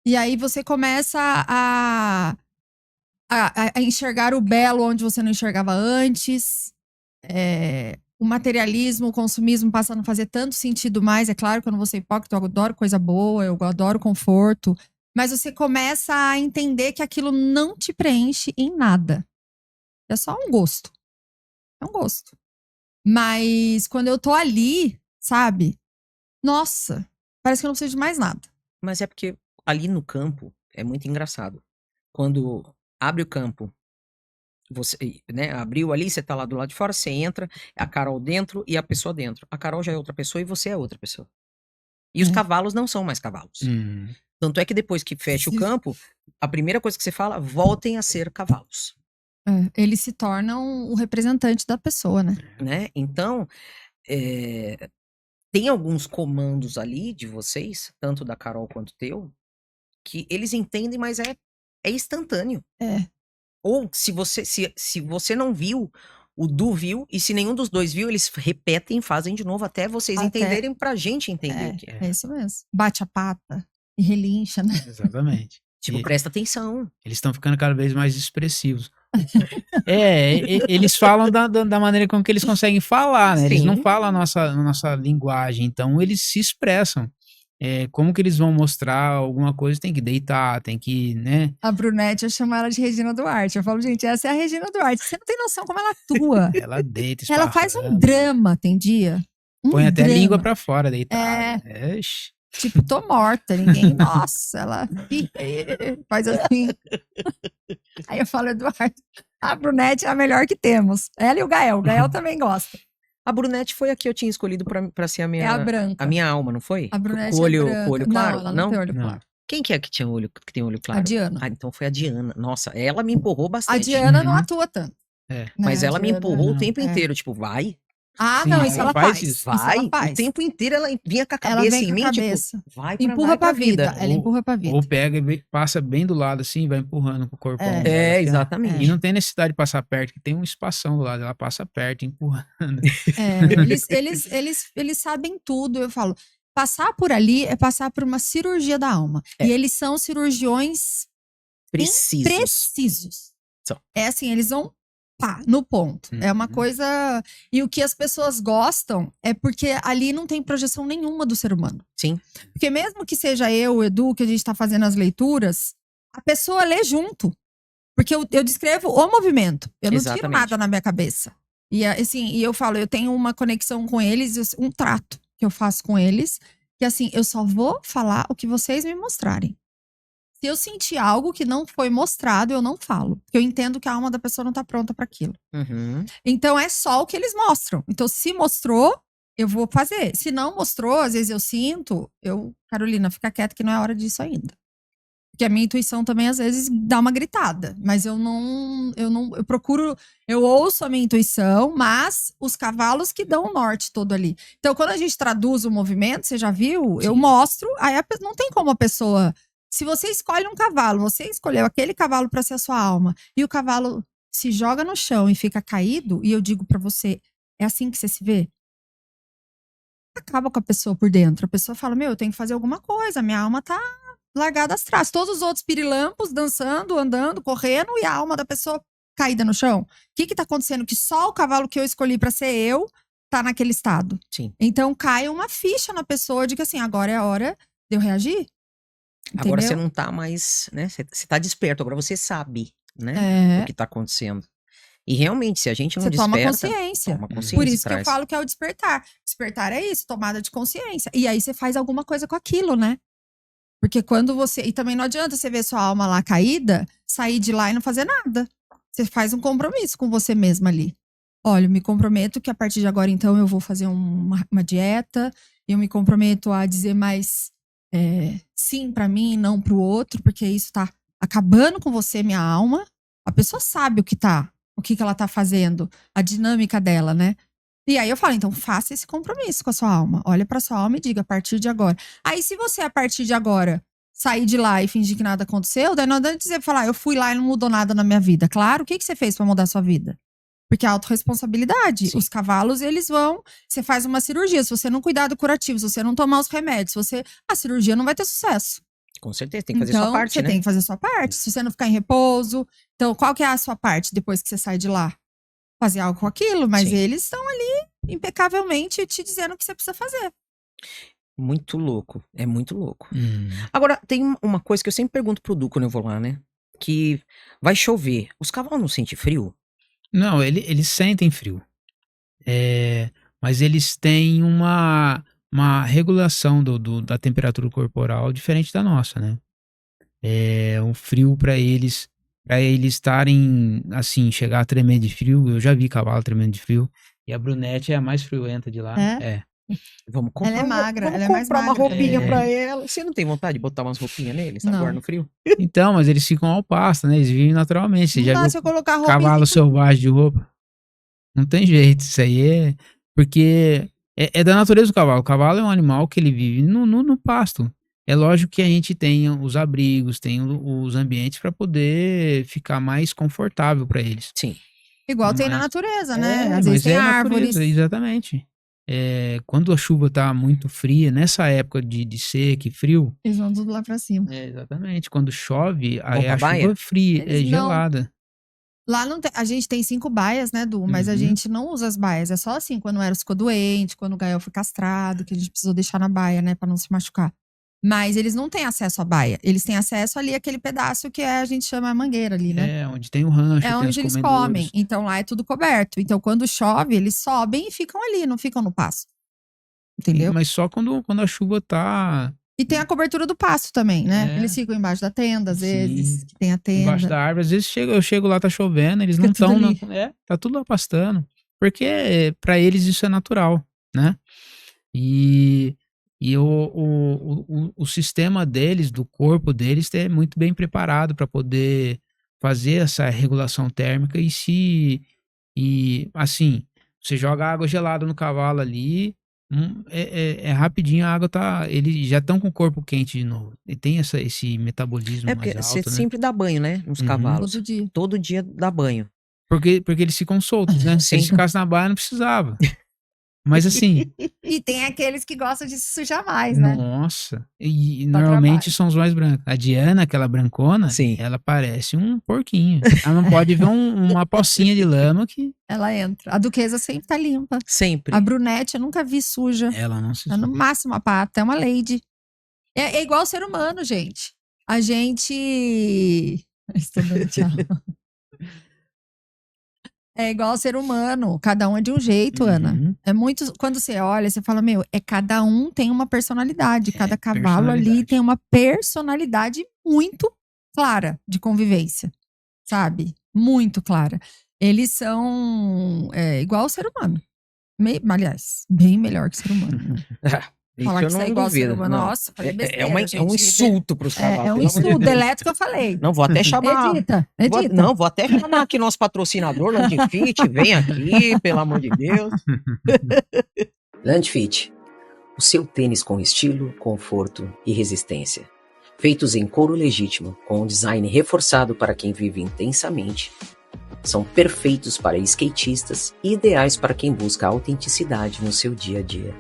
E aí você começa a enxergar o belo onde você não enxergava antes. O materialismo, o consumismo passa a não fazer tanto sentido mais. É claro que eu não vou ser hipócrita, eu adoro coisa boa, eu adoro conforto. Mas você começa a entender que aquilo não te preenche em nada. É só um gosto. É um gosto. Mas quando eu tô ali, sabe? Nossa, parece que eu não preciso de mais nada. Mas é porque ali no campo é muito engraçado. Quando abre o campo, você, né, abriu ali, você tá lá do lado de fora, você entra, a Carol dentro e a pessoa dentro. A Carol já é outra pessoa e você é outra pessoa. E os cavalos não são mais cavalos. Tanto é que depois que fecha o campo, a primeira coisa que você fala, voltem a ser cavalos. Eles se tornam o representante da pessoa, né? Então, tem alguns comandos ali de vocês, tanto da Carol quanto teu, que eles entendem, mas é instantâneo. Ou se você não viu, o Du viu, e se nenhum dos dois viu, eles repetem, fazem de novo, até vocês entenderem, pra gente entender o que é. É isso mesmo. Bate a pata e relincha, né? Exatamente. Tipo, presta atenção. Eles estão ficando cada vez mais expressivos. Eles falam da maneira com que eles conseguem falar, né? Eles não falam a nossa linguagem, então eles se expressam. Como que eles vão mostrar alguma coisa? Tem que deitar, tem que, né? A Brunete, eu chamo ela de Regina Duarte. Eu falo, gente, essa é a Regina Duarte. Você não tem noção como ela atua. Ela deita, ela faz um drama, tem dia. Põe até a língua pra fora, deitada. Tipo, tô morta, ninguém. Nossa, ela faz assim. Aí eu falo, Eduardo, a Brunete é a melhor que temos. Ela e o Gael. O Gael também gosta. A brunete foi a que eu tinha escolhido pra ser a É a minha, branca. a minha alma, não foi? A brunete Com é olho, branca. com olho Não, claro? ela não tem olho Não. claro. Quem que é que tem olho A claro? Diana. Ah, então foi a Diana. Nossa, ela me empurrou A bastante. Diana não Uhum. atua tanto. É. né? Mas A ela me Diana- empurrou o Não. tempo É. inteiro, tipo, vai, Ah, Sim, não, ela isso ela faz faz. isso. Isso ela vai. O faz. tempo inteiro ela vinha com a Ela cabeça vem com em a mim, cabeça. tipo, vai Empurra pra vida. Ela Ou- empurra pra vida. Ou pega e passa bem do lado assim, vai empurrando com o corpão É. dela. É, assim, ó. exatamente. E não tem necessidade de passar perto, que tem um espação do lado, ela passa perto, empurrando. Eles sabem tudo. Eu falo, passar por ali é passar por uma cirurgia da alma. É. E eles são cirurgiões Precisos. precisos. São. É assim, eles vão pá, no ponto. É uma Uhum. coisa. E o que as pessoas gostam é porque ali não tem projeção nenhuma do ser humano. Sim. Porque mesmo que seja eu, o Edu, que a gente tá fazendo as leituras, a pessoa lê junto. Porque eu descrevo o movimento. Eu não tiro Exatamente. nada na minha cabeça. E assim, e eu falo, eu tenho uma conexão com eles, um trato que eu faço com eles, que assim, eu só vou falar o que vocês me mostrarem. Se eu sentir algo que não foi mostrado, eu não falo. Porque eu entendo que a alma da pessoa não tá pronta para aquilo. Uhum. Então é só o que eles mostram. Então, se mostrou, eu vou fazer. Se não mostrou, às vezes eu sinto, Carolina, fica quieta que não é hora disso ainda. Porque a minha intuição também, às vezes, dá uma gritada. Mas eu procuro, eu ouço a minha intuição, mas os cavalos que dão o norte todo ali. Então, quando a gente traduz o movimento, você já viu? Eu Sim. mostro, aí não tem como a pessoa. Se você escolhe um cavalo, você escolheu aquele cavalo para ser a sua alma, e o cavalo se joga no chão e fica caído, e eu digo para você, é assim que você se vê? Acaba com a pessoa por dentro. A pessoa fala, eu tenho que fazer alguma coisa, minha alma tá largada atrás. Todos os outros pirilampos dançando, andando, correndo, e a alma da pessoa caída no chão. O que tá acontecendo? Que só o cavalo que eu escolhi para ser eu tá naquele estado. Sim. Então cai uma ficha na pessoa de que assim, agora é a hora de eu reagir. Agora você Entendeu? não tá mais, né? Você tá desperto, agora você sabe, né? O que tá acontecendo. E realmente, se a gente não Você toma desperta, consciência. toma consciência Por e isso que eu traz. falo que é o despertar. Despertar é isso, tomada de consciência. E aí você faz alguma coisa com aquilo, né? Porque quando você. E também não adianta você ver sua alma lá caída, sair de lá e não fazer nada. Você faz um compromisso com você mesma ali. Olha, eu me comprometo que a partir de agora, então, eu vou fazer uma dieta. Eu me comprometo a dizer mais sim pra mim e não pro outro, porque isso tá acabando com você, minha alma. A pessoa sabe o que ela tá fazendo, a dinâmica dela, né? E aí eu falo, então faça esse compromisso com a sua alma. Olha pra sua alma e diga, a partir de agora. Aí se você, a partir de agora, sair de lá e fingir que nada aconteceu, daí não adianta dizer, falar, eu fui lá e não mudou nada na minha vida. Claro, o que você fez pra mudar a sua vida? Porque é autorresponsabilidade. Sim. Os cavalos, eles vão, você faz uma cirurgia, se você não cuidar do curativo, se você não tomar os remédios, a cirurgia não vai ter sucesso. Com certeza, tem que fazer Então, sua parte, você né? tem que fazer a sua parte. Se você não ficar em repouso. Então, qual que é a sua parte depois que você sai de lá? Fazer algo com aquilo, mas Sim. eles estão ali impecavelmente te dizendo o que você precisa fazer. Muito louco. É muito louco. Agora, tem uma coisa que eu sempre pergunto pro Du quando eu vou lá, né? Que vai chover. Os cavalos não sentem frio? Não, eles sentem frio. Mas eles têm uma regulação da temperatura corporal diferente da nossa, né? O frio para eles estarem assim, chegar a tremer de frio, eu já vi cavalo tremendo de frio, e a Brunete é a mais friorenta de lá. Vamos comprar, Ela é magra, vamos ela é mais comprar uma magra. roupinha É. pra ela. Você não tem vontade de botar umas roupinhas neles Não. agora no frio? Então, mas eles ficam ao pasto, né? Eles vivem naturalmente. Você Não já dá viu se eu colocar roupa cavalo selvagem de roupa? Não tem jeito, isso aí é... Porque é da natureza do cavalo. O cavalo é um animal que ele vive no pasto. É lógico que a gente tem os abrigos, tem os ambientes para poder ficar mais confortável para eles. Sim. igual tem na Mas- natureza, né? Às vezes mas tem a árvores. natureza, exatamente. Quando a chuva tá muito fria, nessa época de seca e frio, Eles vão tudo lá pra cima. exatamente, quando chove, aí pra a baia? chuva é fria, Eles não- gelada. Lá não tem, a gente tem 5 baias, né, Du? Mas a Uhum. gente não usa as baias. É só assim, quando o Eros ficou doente, quando o Gael foi castrado, que a gente precisou deixar na baia, né, pra não se machucar. Mas eles não têm acesso à baia. Eles têm acesso ali àquele pedaço que a gente chama a mangueira ali, né? Onde tem o rancho, É tem os onde eles comedouros. comem. Então lá é tudo coberto. Então quando chove, eles sobem e ficam ali, não ficam no pasto. Entendeu? Mas só quando a chuva tá E tem a cobertura do pasto também, né? É. Eles ficam embaixo da tenda, às Sim. vezes, que tem a tenda. embaixo da árvore. Às vezes eu chego lá, tá chovendo, eles Fica não tudo estão. ali. Tá tudo lá pastando. Porque pra eles isso é natural, né? E o sistema deles, do corpo deles, é muito bem preparado para poder fazer essa regulação térmica e assim, você joga água gelada no cavalo ali, rapidinho a água eles já estão com o corpo quente de novo. E tem esse metabolismo porque mais você alto, né? sempre dá banho, né? Nos Uhum. cavalos. Todo dia. Todo dia dá banho. Porque eles ficam soltos, né? Se Sim. eles ficassem na baia, não precisava. Mas assim, E tem aqueles que gostam de se sujar mais, né? nossa. E Dá normalmente trabalho. são os mais brancos. A Diana, aquela brancona, Sim. ela parece um porquinho. Ela não pode ver uma pocinha de lama que Ela entra. A duquesa sempre tá limpa. Sempre. A brunete eu nunca vi suja. ela não se É no máximo a pata, é uma lady. É igual ser humano, gente. A gente. Estou dando tchau. É igual ser humano. Cada um é de um jeito, Ana. Uhum. É muito. Quando você olha, você fala, meu, cada um tem uma personalidade. Cada cavalo ali personalidade. tem uma personalidade muito clara de convivência. Sabe? Muito clara. Eles são igual ao ser humano. Aliás, bem melhor que ser humano. Né? Isso Falar eu que isso não é igual ao ser duvido. humano. Não. Nossa, falei É besteira, um gente. insulto pros cavalos. É um pelo amor de estudo, Deus. deleto que eu falei. Não, vou até chamar. Edita. Vou até chamar aqui nosso patrocinador, Landfit. Vem aqui, pelo amor de Deus. Landfit. O seu tênis com estilo, conforto e resistência. Feitos em couro legítimo, com um design reforçado para quem vive intensamente. São perfeitos para skatistas e ideais para quem busca autenticidade no seu dia a dia.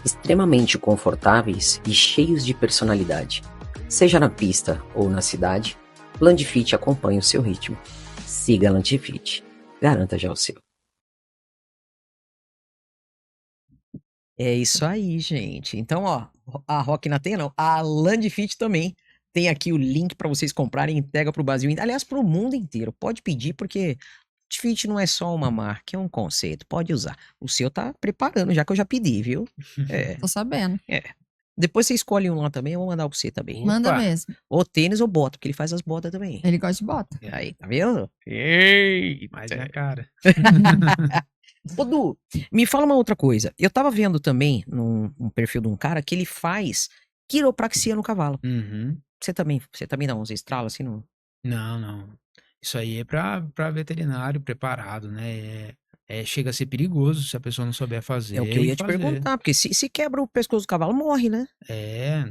Extremamente confortáveis e cheios de personalidade. Seja na pista ou na cidade, Landfit acompanha o seu ritmo. Siga Landfit. Garanta já o seu. É isso aí, gente. Então, ó, a Rock na tem, não. A Landfit também tem aqui o link para vocês comprarem e entrega pro Brasil. Aliás, pro mundo inteiro. Pode pedir, porque Landfit não é só uma marca, é um conceito. Pode usar. O seu tá preparando, já que eu já pedi, viu? É. Tô sabendo. Depois você escolhe um lá também, eu vou mandar pra você também. Manda Opa. mesmo. Ou tênis ou bota, porque ele faz as botas também. Ele gosta de bota. Aí, tá vendo? mais na cara. Ô, Du, me fala uma outra coisa. Eu tava vendo também num perfil de um cara que ele faz quiropraxia no cavalo. Uhum. Você também dá uns estralos assim no... Não. Isso aí é pra veterinário preparado, né? Chega a ser perigoso se a pessoa não souber fazer. É o que eu ia te perguntar, porque se quebra o pescoço do cavalo, morre, né?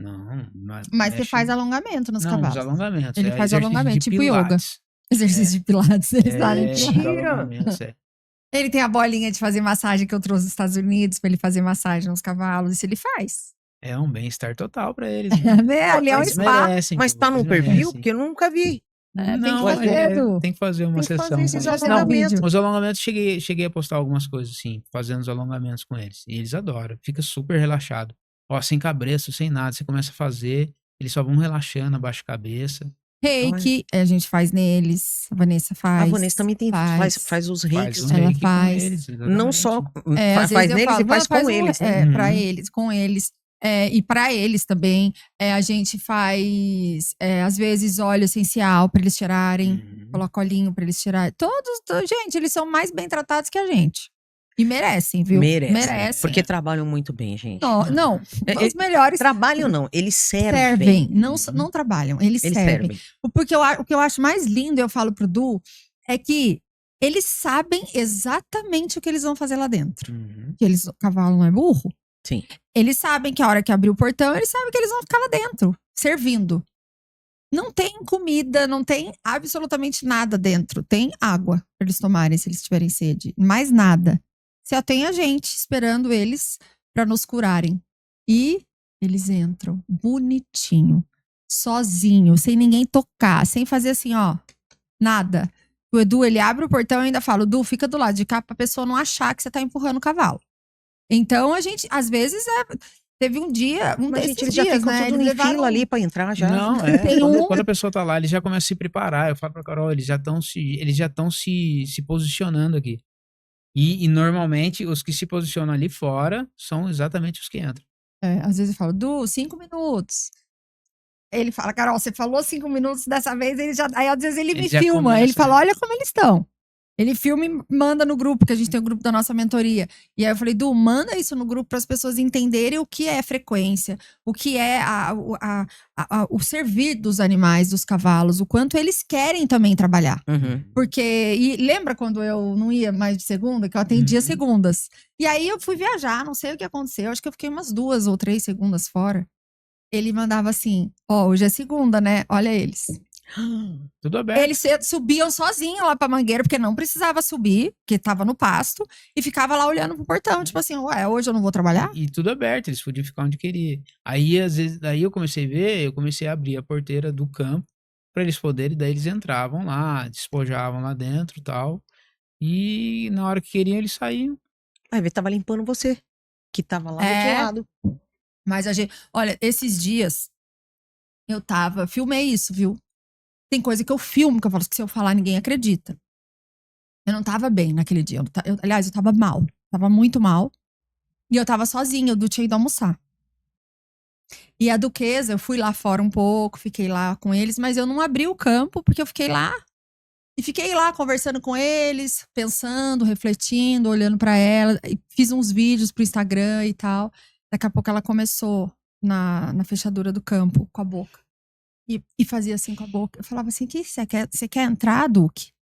Não. Mas você faz alongamento nos Não, cavalos. os alongamentos. Ele faz exercício alongamento, de tipo yoga. pilates. Exercício de pilates. Eles fazem Os pilates. alongamentos, Ele tem a bolinha de fazer massagem que eu trouxe dos Estados Unidos pra ele fazer massagem nos cavalos. Isso ele faz. É um bem-estar total pra eles. Né? Ali é um Eles spa. merecem, Mas pô, tá no eles perfil? merecem. Porque eu nunca vi. Tem que Não, fazer, Edu. tem que fazer uma Tem que sessão. fazer esses com eles. Fazer um alongamentos. vídeo. Os alongamentos, cheguei a postar algumas coisas assim, fazendo os alongamentos com eles. E eles adoram, fica super relaxado. Ó, sem cabresto, sem nada, você começa a fazer, eles só vão relaxando, abaixa a cabeça. Reiki, a gente faz neles. A Vanessa faz. A Vanessa também faz os reikis. um né? Ela reiki com faz. eles, Não só Às faz vezes eu neles falo, e faz "Não, com eles. Né? Uhum. Pra eles, com eles. E pra eles também. A gente faz, às vezes, óleo essencial pra eles tirarem. Uhum. Coloca olhinho pra eles tirarem. Gente, eles são mais bem tratados que a gente. E merecem, viu? Merecem. Porque trabalham muito bem, gente. Não, os melhores Trabalham não, eles servem. servem. Não trabalham, eles servem. servem. Porque o que eu acho mais lindo, eu falo pro Du, é que eles sabem exatamente o que eles vão fazer lá dentro. Uhum. Que o cavalo não é burro. Sim. Eles sabem que a hora que abrir o portão, eles sabem que eles vão ficar lá dentro, servindo. Não tem comida, não tem absolutamente nada dentro. Tem água pra eles tomarem se eles tiverem sede. Mais nada. Só tem a gente esperando eles pra nos curarem. E eles entram bonitinho, sozinho, sem ninguém tocar, sem fazer assim, ó, nada. O Edu, ele abre o portão e ainda fala, Edu, fica do lado de cá pra pessoa não achar que você tá empurrando o cavalo. Então, a gente, às vezes, teve um dia, Mas, desses gente, eles já dias, ficam né? tudo Eles em levaram fila ali pra entrar já. Não, Tem quando a pessoa tá lá, eles já começam a se preparar. Eu falo pra Carol, eles já estão se posicionando aqui. E normalmente os que se posicionam ali fora são exatamente os que entram. às vezes eu falo, Du, 5 minutos. Ele fala, Carol, você falou 5 minutos dessa vez, ele já. Aí às vezes ele me já filma. começa, Ele fala, né? olha como eles estão. Ele filma e manda no grupo, que a gente tem o grupo da nossa mentoria. E aí eu falei, Du, manda isso no grupo para as pessoas entenderem o que é frequência, o que é o servir dos animais, dos cavalos, o quanto eles querem também trabalhar. Uhum. Porque, e lembra quando eu não ia mais de segunda, que eu atendia segundas? E aí eu fui viajar, não sei o que aconteceu, acho que eu fiquei umas 2 ou 3 segundas fora. Ele mandava assim, hoje é segunda, né? Olha eles. Tudo aberto. Eles subiam sozinhos lá pra mangueira, porque não precisava subir, porque tava no pasto, e ficava lá olhando pro portão, tipo assim, ué, hoje eu não vou trabalhar? E tudo aberto, eles podiam ficar onde queria. Aí, às vezes, daí eu comecei a ver, eu comecei a abrir a porteira do campo para eles poderem, daí eles entravam lá, despojavam lá dentro e tal. E na hora que queriam, eles saíam. Aí ele tava limpando você, que tava lá do outro lado. Mas a gente, olha, esses dias filmei isso, viu? Tem coisa que eu filmo, que eu falo que se eu falar ninguém acredita. Eu não tava bem naquele dia. Aliás, eu tava mal. Tava muito mal. E eu tava sozinha, o Du tinha ido almoçar. E a Duquesa, eu fui lá fora um pouco, fiquei lá com eles, mas eu não abri o campo, porque eu fiquei lá. E fiquei lá conversando com eles, pensando, refletindo, olhando pra ela. E fiz uns vídeos pro Instagram e tal. Daqui a pouco ela começou na fechadura do campo, com a boca. E fazia assim com a boca. Eu falava assim, que você quer entrar, Duque?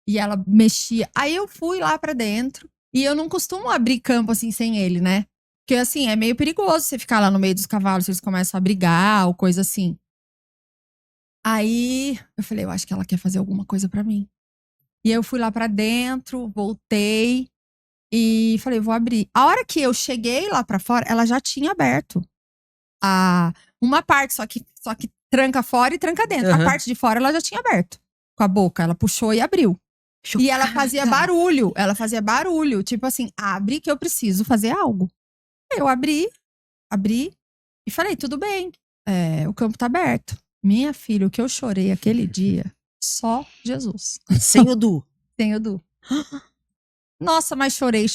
E ela mexia. Aí eu fui lá pra dentro. E eu não costumo abrir campo assim sem ele, né? Porque assim, é meio perigoso você ficar lá no meio dos cavalos, se eles começam a brigar ou coisa assim. Aí eu falei, eu acho que ela quer fazer alguma coisa pra mim. E aí eu fui lá pra dentro, voltei e falei, vou abrir. A hora que eu cheguei lá pra fora, ela já tinha aberto uma parte, só que tranca fora e tranca dentro. Uhum. A parte de fora ela já tinha aberto com a boca, ela puxou e abriu. Chocada. E ela fazia barulho, tipo assim, abre que eu preciso fazer algo. Eu abri e falei, tudo bem, o campo tá aberto. Minha filha, o que eu chorei aquele dia, só Jesus. Sem o Du. Sem o Du. Nossa, mas chorei.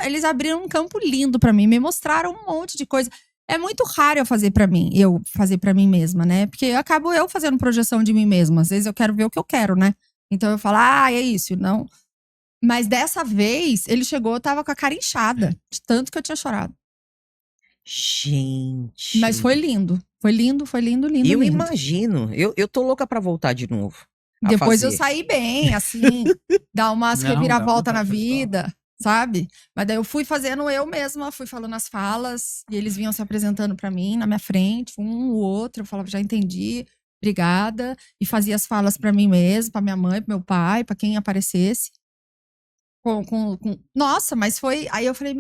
Eles abriram um campo lindo pra mim, me mostraram um monte de coisa. É muito raro eu fazer pra mim mesma, né? Porque eu acabo fazendo projeção de mim mesma. Às vezes eu quero ver o que eu quero, né? Então eu falo, é isso, não. Mas dessa vez, ele chegou, eu tava com a cara inchada, de tanto que eu tinha chorado. Gente. Mas foi lindo. Foi lindo. Eu imagino. Eu tô louca pra voltar de novo. Depois eu saí bem, assim, dar umas reviravoltas na vida, sabe? Mas daí eu fui fazendo eu mesma, fui falando as falas, e eles vinham se apresentando pra mim na minha frente, o outro, eu falava, já entendi, obrigada, e fazia as falas pra mim mesma, pra minha mãe, pro meu pai, pra quem aparecesse. Nossa, mas foi. Aí eu falei,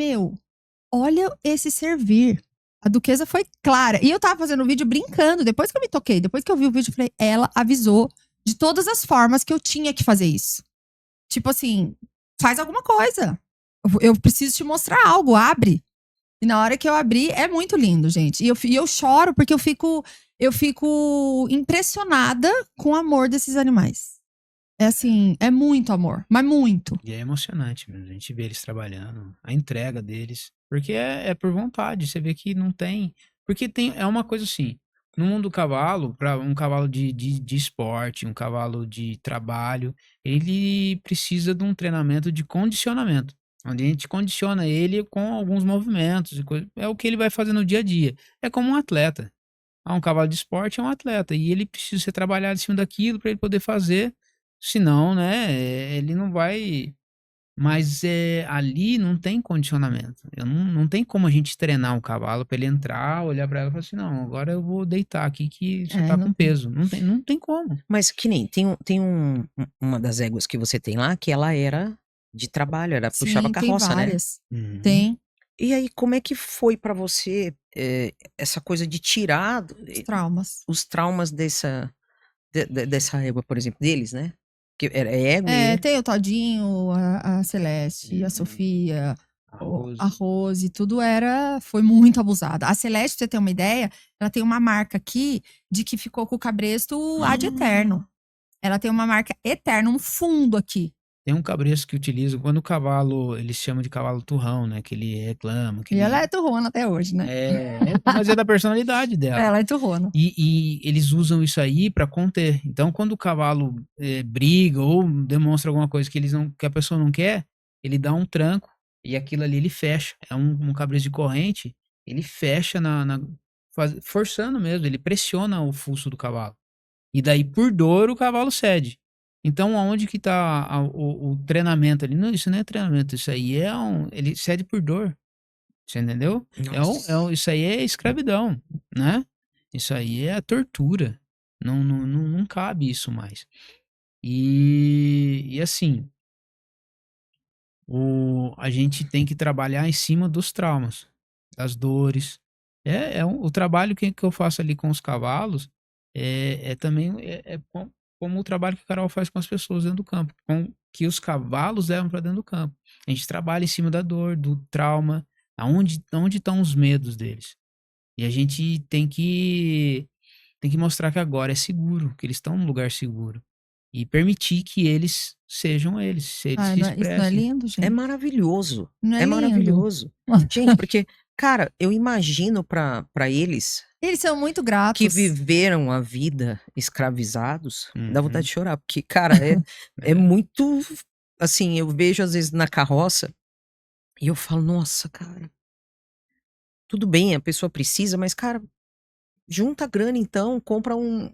olha esse servir. A Duquesa foi clara. E eu tava fazendo o vídeo brincando. Depois que eu me toquei, depois que eu vi o vídeo, eu falei, ela avisou de todas as formas que eu tinha que fazer isso. Tipo assim, faz alguma coisa. Eu preciso te mostrar algo, abre. E na hora que eu abri, é muito lindo, gente. E eu choro porque eu fico impressionada com o amor desses animais. É assim, é muito amor, mas muito. E é emocionante mesmo, a gente vê eles trabalhando, a entrega deles. Porque é por vontade, você vê que não tem. Porque é uma coisa assim, no mundo do cavalo, para um cavalo de esporte, um cavalo de trabalho, ele precisa de um treinamento de condicionamento. Onde a gente condiciona ele com alguns movimentos e coisa. É o que ele vai fazer no dia a dia. É como um atleta. Um cavalo de esporte é um atleta. E ele precisa ser trabalhado em cima daquilo para ele poder fazer. Senão, né, ele não vai. Mas ali não tem condicionamento. Não tem como a gente treinar um cavalo para ele entrar, olhar para ela e falar assim: não, agora eu vou deitar aqui que você tá com peso. Não tem como. Mas que nem tem uma das éguas que você tem lá que ela era de trabalho, ela puxava carroça, tem várias. né? Uhum. Tem. E aí, como é que foi pra você essa coisa de tirar Os traumas dessa égua, por exemplo, deles, né? Que era égua. Tem o Todinho, a Celeste, a Sofia, a Rose, tudo foi muito abusada. A Celeste, pra você ter uma ideia, ela tem uma marca aqui de que ficou com o cabresto ad eterno. Ela tem uma marca eterna, um fundo aqui. Tem um cabresto que utiliza quando o cavalo, eles chamam de cavalo turrão, né? Que ele reclama, que E ela ele... é turrona até hoje, né? Mas é da personalidade dela. Ela é turrona. E eles usam isso aí pra conter. Então, quando o cavalo briga ou demonstra alguma coisa que a pessoa não quer, ele dá um tranco e aquilo ali ele fecha. É um cabresto de corrente, ele fecha forçando mesmo, ele pressiona o fuço do cavalo. E daí, por dor, o cavalo cede. Então, aonde que tá o treinamento ali? Não, isso não é treinamento, isso aí ele cede por dor. Você entendeu? Nossa. Isso aí é escravidão, né? Isso aí é a tortura. Não cabe isso mais. E assim, a gente tem que trabalhar em cima dos traumas, das dores. O trabalho que eu faço ali com os cavalos também como o trabalho que a Carol faz com as pessoas dentro do campo, que os cavalos levam para dentro do campo. A gente trabalha em cima da dor, do trauma, onde estão os medos deles. E a gente tem que mostrar que agora é seguro, que eles estão num lugar seguro. E permitir que eles sejam eles, se eles se Isso não é expressem. lindo, gente? É maravilhoso. Não é É lindo? maravilhoso. Gente, porque, cara, eu imagino pra eles Eles são muito gratos. que viveram a vida escravizados, dá vontade Uhum. de chorar, porque, cara, é muito, assim, eu vejo às vezes na carroça e eu falo, nossa, cara, tudo bem, a pessoa precisa, mas, cara, junta a grana então, compra um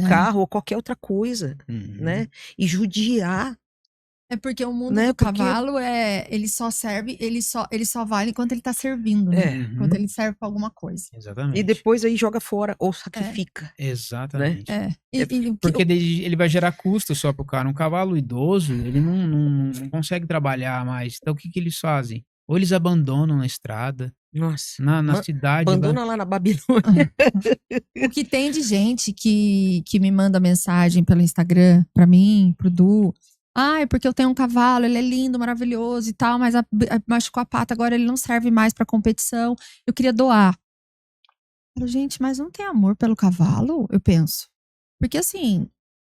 carro ou qualquer outra coisa, Uhum. né? E judiar, É porque o mundo né? do cavalo ele só serve, ele só vale enquanto ele tá servindo, né? É. Enquanto ele serve pra alguma coisa. Exatamente. E depois aí joga fora ou sacrifica. Exatamente. Porque ele vai gerar custo só pro cara. Um cavalo idoso, ele não consegue trabalhar mais. Então o que eles fazem? Ou eles abandonam na estrada, Nossa. na cidade. Abandona lá na Babilônia. O que tem de gente que me manda mensagem pelo Instagram pra mim, pro Du. É porque eu tenho um cavalo, ele é lindo, maravilhoso e tal, mas machucou a pata, agora ele não serve mais pra competição. Eu queria doar. Eu falo, gente, mas não tem amor pelo cavalo? Eu penso. Porque assim,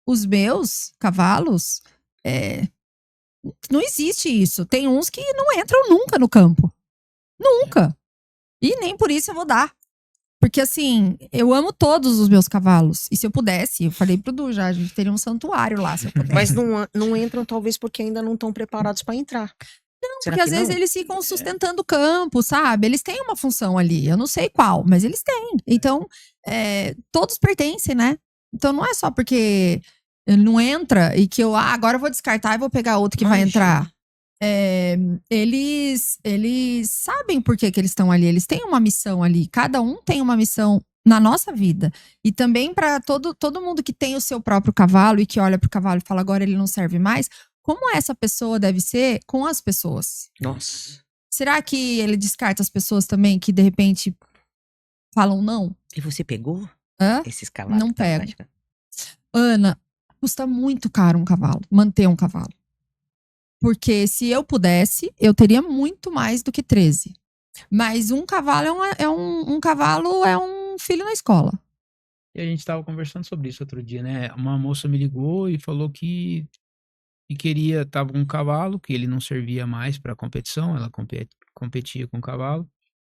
os meus cavalos, não existe isso. Tem uns que não entram nunca no campo. Nunca. E nem por isso eu vou dar. Porque assim, eu amo todos os meus cavalos. E se eu pudesse, eu falei pro Du já, a gente teria um santuário lá, se eu pudesse. Mas não entram talvez porque ainda não estão preparados pra entrar. Não, Será porque que às vezes eles ficam sustentando o campo, sabe? Eles têm uma função ali. Eu não sei qual, mas eles têm. Então, todos pertencem, né? Então não é só porque ele não entra e que eu, agora eu vou descartar e vou pegar outro que vai entrar. Eles sabem por que eles estão ali. Eles têm uma missão ali. Cada um tem uma missão na nossa vida. E também para todo mundo que tem o seu próprio cavalo e que olha pro cavalo e fala, agora ele não serve mais. Como essa pessoa deve ser com as pessoas? Nossa. Será que ele descarta as pessoas também que de repente falam não? E você pegou esses cavalos? Não pego. Ana, custa muito caro um cavalo, manter um cavalo. Porque se eu pudesse, eu teria muito mais do que 13. Mas um cavalo um cavalo é um filho na escola. E a gente tava conversando sobre isso outro dia, né? Uma moça me ligou e falou que tava com um cavalo, que ele não servia mais pra competição, ela competia com o cavalo.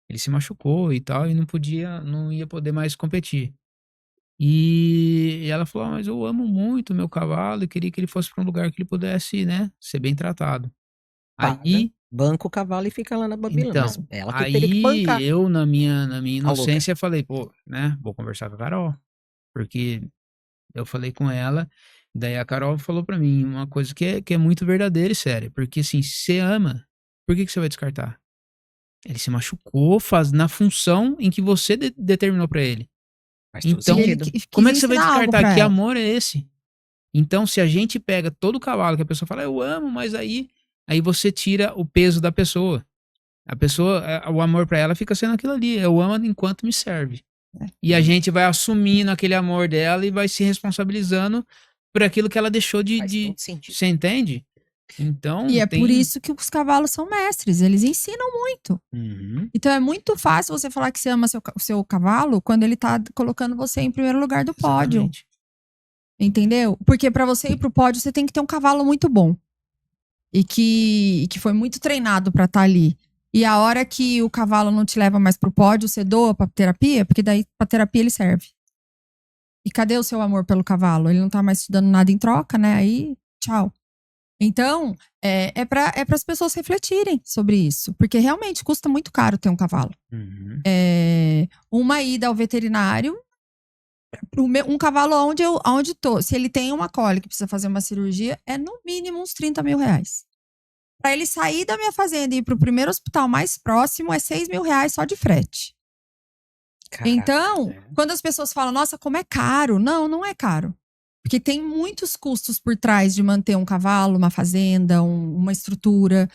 Ele se machucou e tal, e não ia poder mais competir. E ela falou, mas eu amo muito o meu cavalo e queria que ele fosse pra um lugar que ele pudesse, né, ser bem tratado. Aí, banca o cavalo e fica lá na Babilônia. então, mas ela que teria que bancar. eu na minha inocência falei, pô, né, vou conversar com a Carol, porque eu falei com ela, daí a Carol falou pra mim uma coisa que é muito verdadeira e séria, porque assim, se você ama, por que você vai descartar? Ele se machucou na função em que você determinou pra ele. Então, como é que você vai descartar? Que amor é esse? Então, se a gente pega todo o cavalo que a pessoa fala, eu amo, mas aí você tira o peso da pessoa. A pessoa, o amor pra ela fica sendo aquilo ali. Eu amo enquanto me serve. E a gente vai assumindo aquele amor dela e vai se responsabilizando por aquilo que ela deixou de... Você entende? Então, e por isso que os cavalos são mestres, eles ensinam muito. Uhum. Então é muito fácil você falar que você ama o seu cavalo quando ele tá colocando você em primeiro lugar do pódio. Exatamente. Entendeu? Porque pra você ir pro pódio, você tem que ter um cavalo muito bom. E que foi muito treinado pra estar ali. E a hora que o cavalo não te leva mais pro pódio, você doa pra terapia, porque daí pra terapia ele serve. E cadê o seu amor pelo cavalo? Ele não tá mais te dando nada em troca, né? Aí, tchau. Então, é para as pessoas refletirem sobre isso. Porque realmente custa muito caro ter um cavalo. Uhum. Uma ida ao veterinário, um cavalo onde tô, se ele tem uma cólica e precisa fazer uma cirurgia, é no mínimo uns 30 mil reais. Pra ele sair da minha fazenda e ir pro primeiro hospital mais próximo, é 6 mil reais só de frete. Caraca. Então, quando as pessoas falam, nossa, como é caro? Não, não é caro. Porque tem muitos custos por trás de manter um cavalo, uma fazenda, uma estrutura,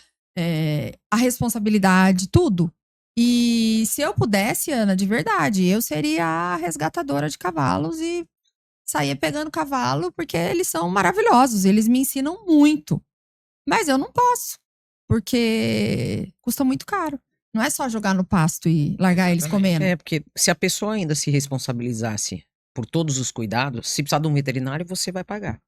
a responsabilidade, tudo. E se eu pudesse, Ana, de verdade, eu seria a resgatadora de cavalos e saía pegando cavalo, porque eles são maravilhosos, eles me ensinam muito. Mas eu não posso, porque custa muito caro. Não é só jogar no pasto e largar eles comendo. Porque se a pessoa ainda se responsabilizasse por todos os cuidados, se precisar de um veterinário, você vai pagar.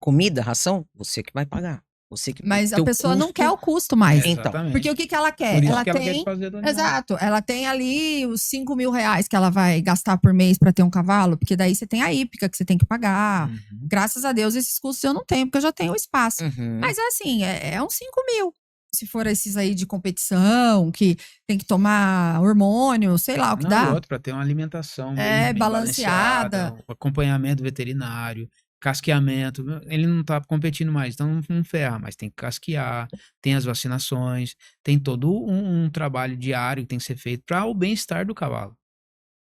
Comida, ração, você que vai pagar. Você que Mas a teu pessoa não custo- quer o custo mais. Então, Porque o que ela quer? Por isso Ela que ela quer tem. desfazer do animal. Exato. Ela tem ali os 5 mil reais que ela vai gastar por mês pra ter um cavalo, porque daí você tem a hípica que você tem que pagar. Uhum. Graças a Deus, esses custos eu não tenho, porque eu já tenho o espaço. uhum. Mas assim, é uns 5 mil. Se for esses aí de competição, que tem que tomar hormônio, sei lá o que Não, dá. e outra, pra ter uma alimentação É, bem balanceada. balanceada, um acompanhamento veterinário, casqueamento. Ele não tá competindo mais, então não ferra, mas tem que casquear, tem as vacinações, tem todo um trabalho diário que tem que ser feito para o bem-estar do cavalo.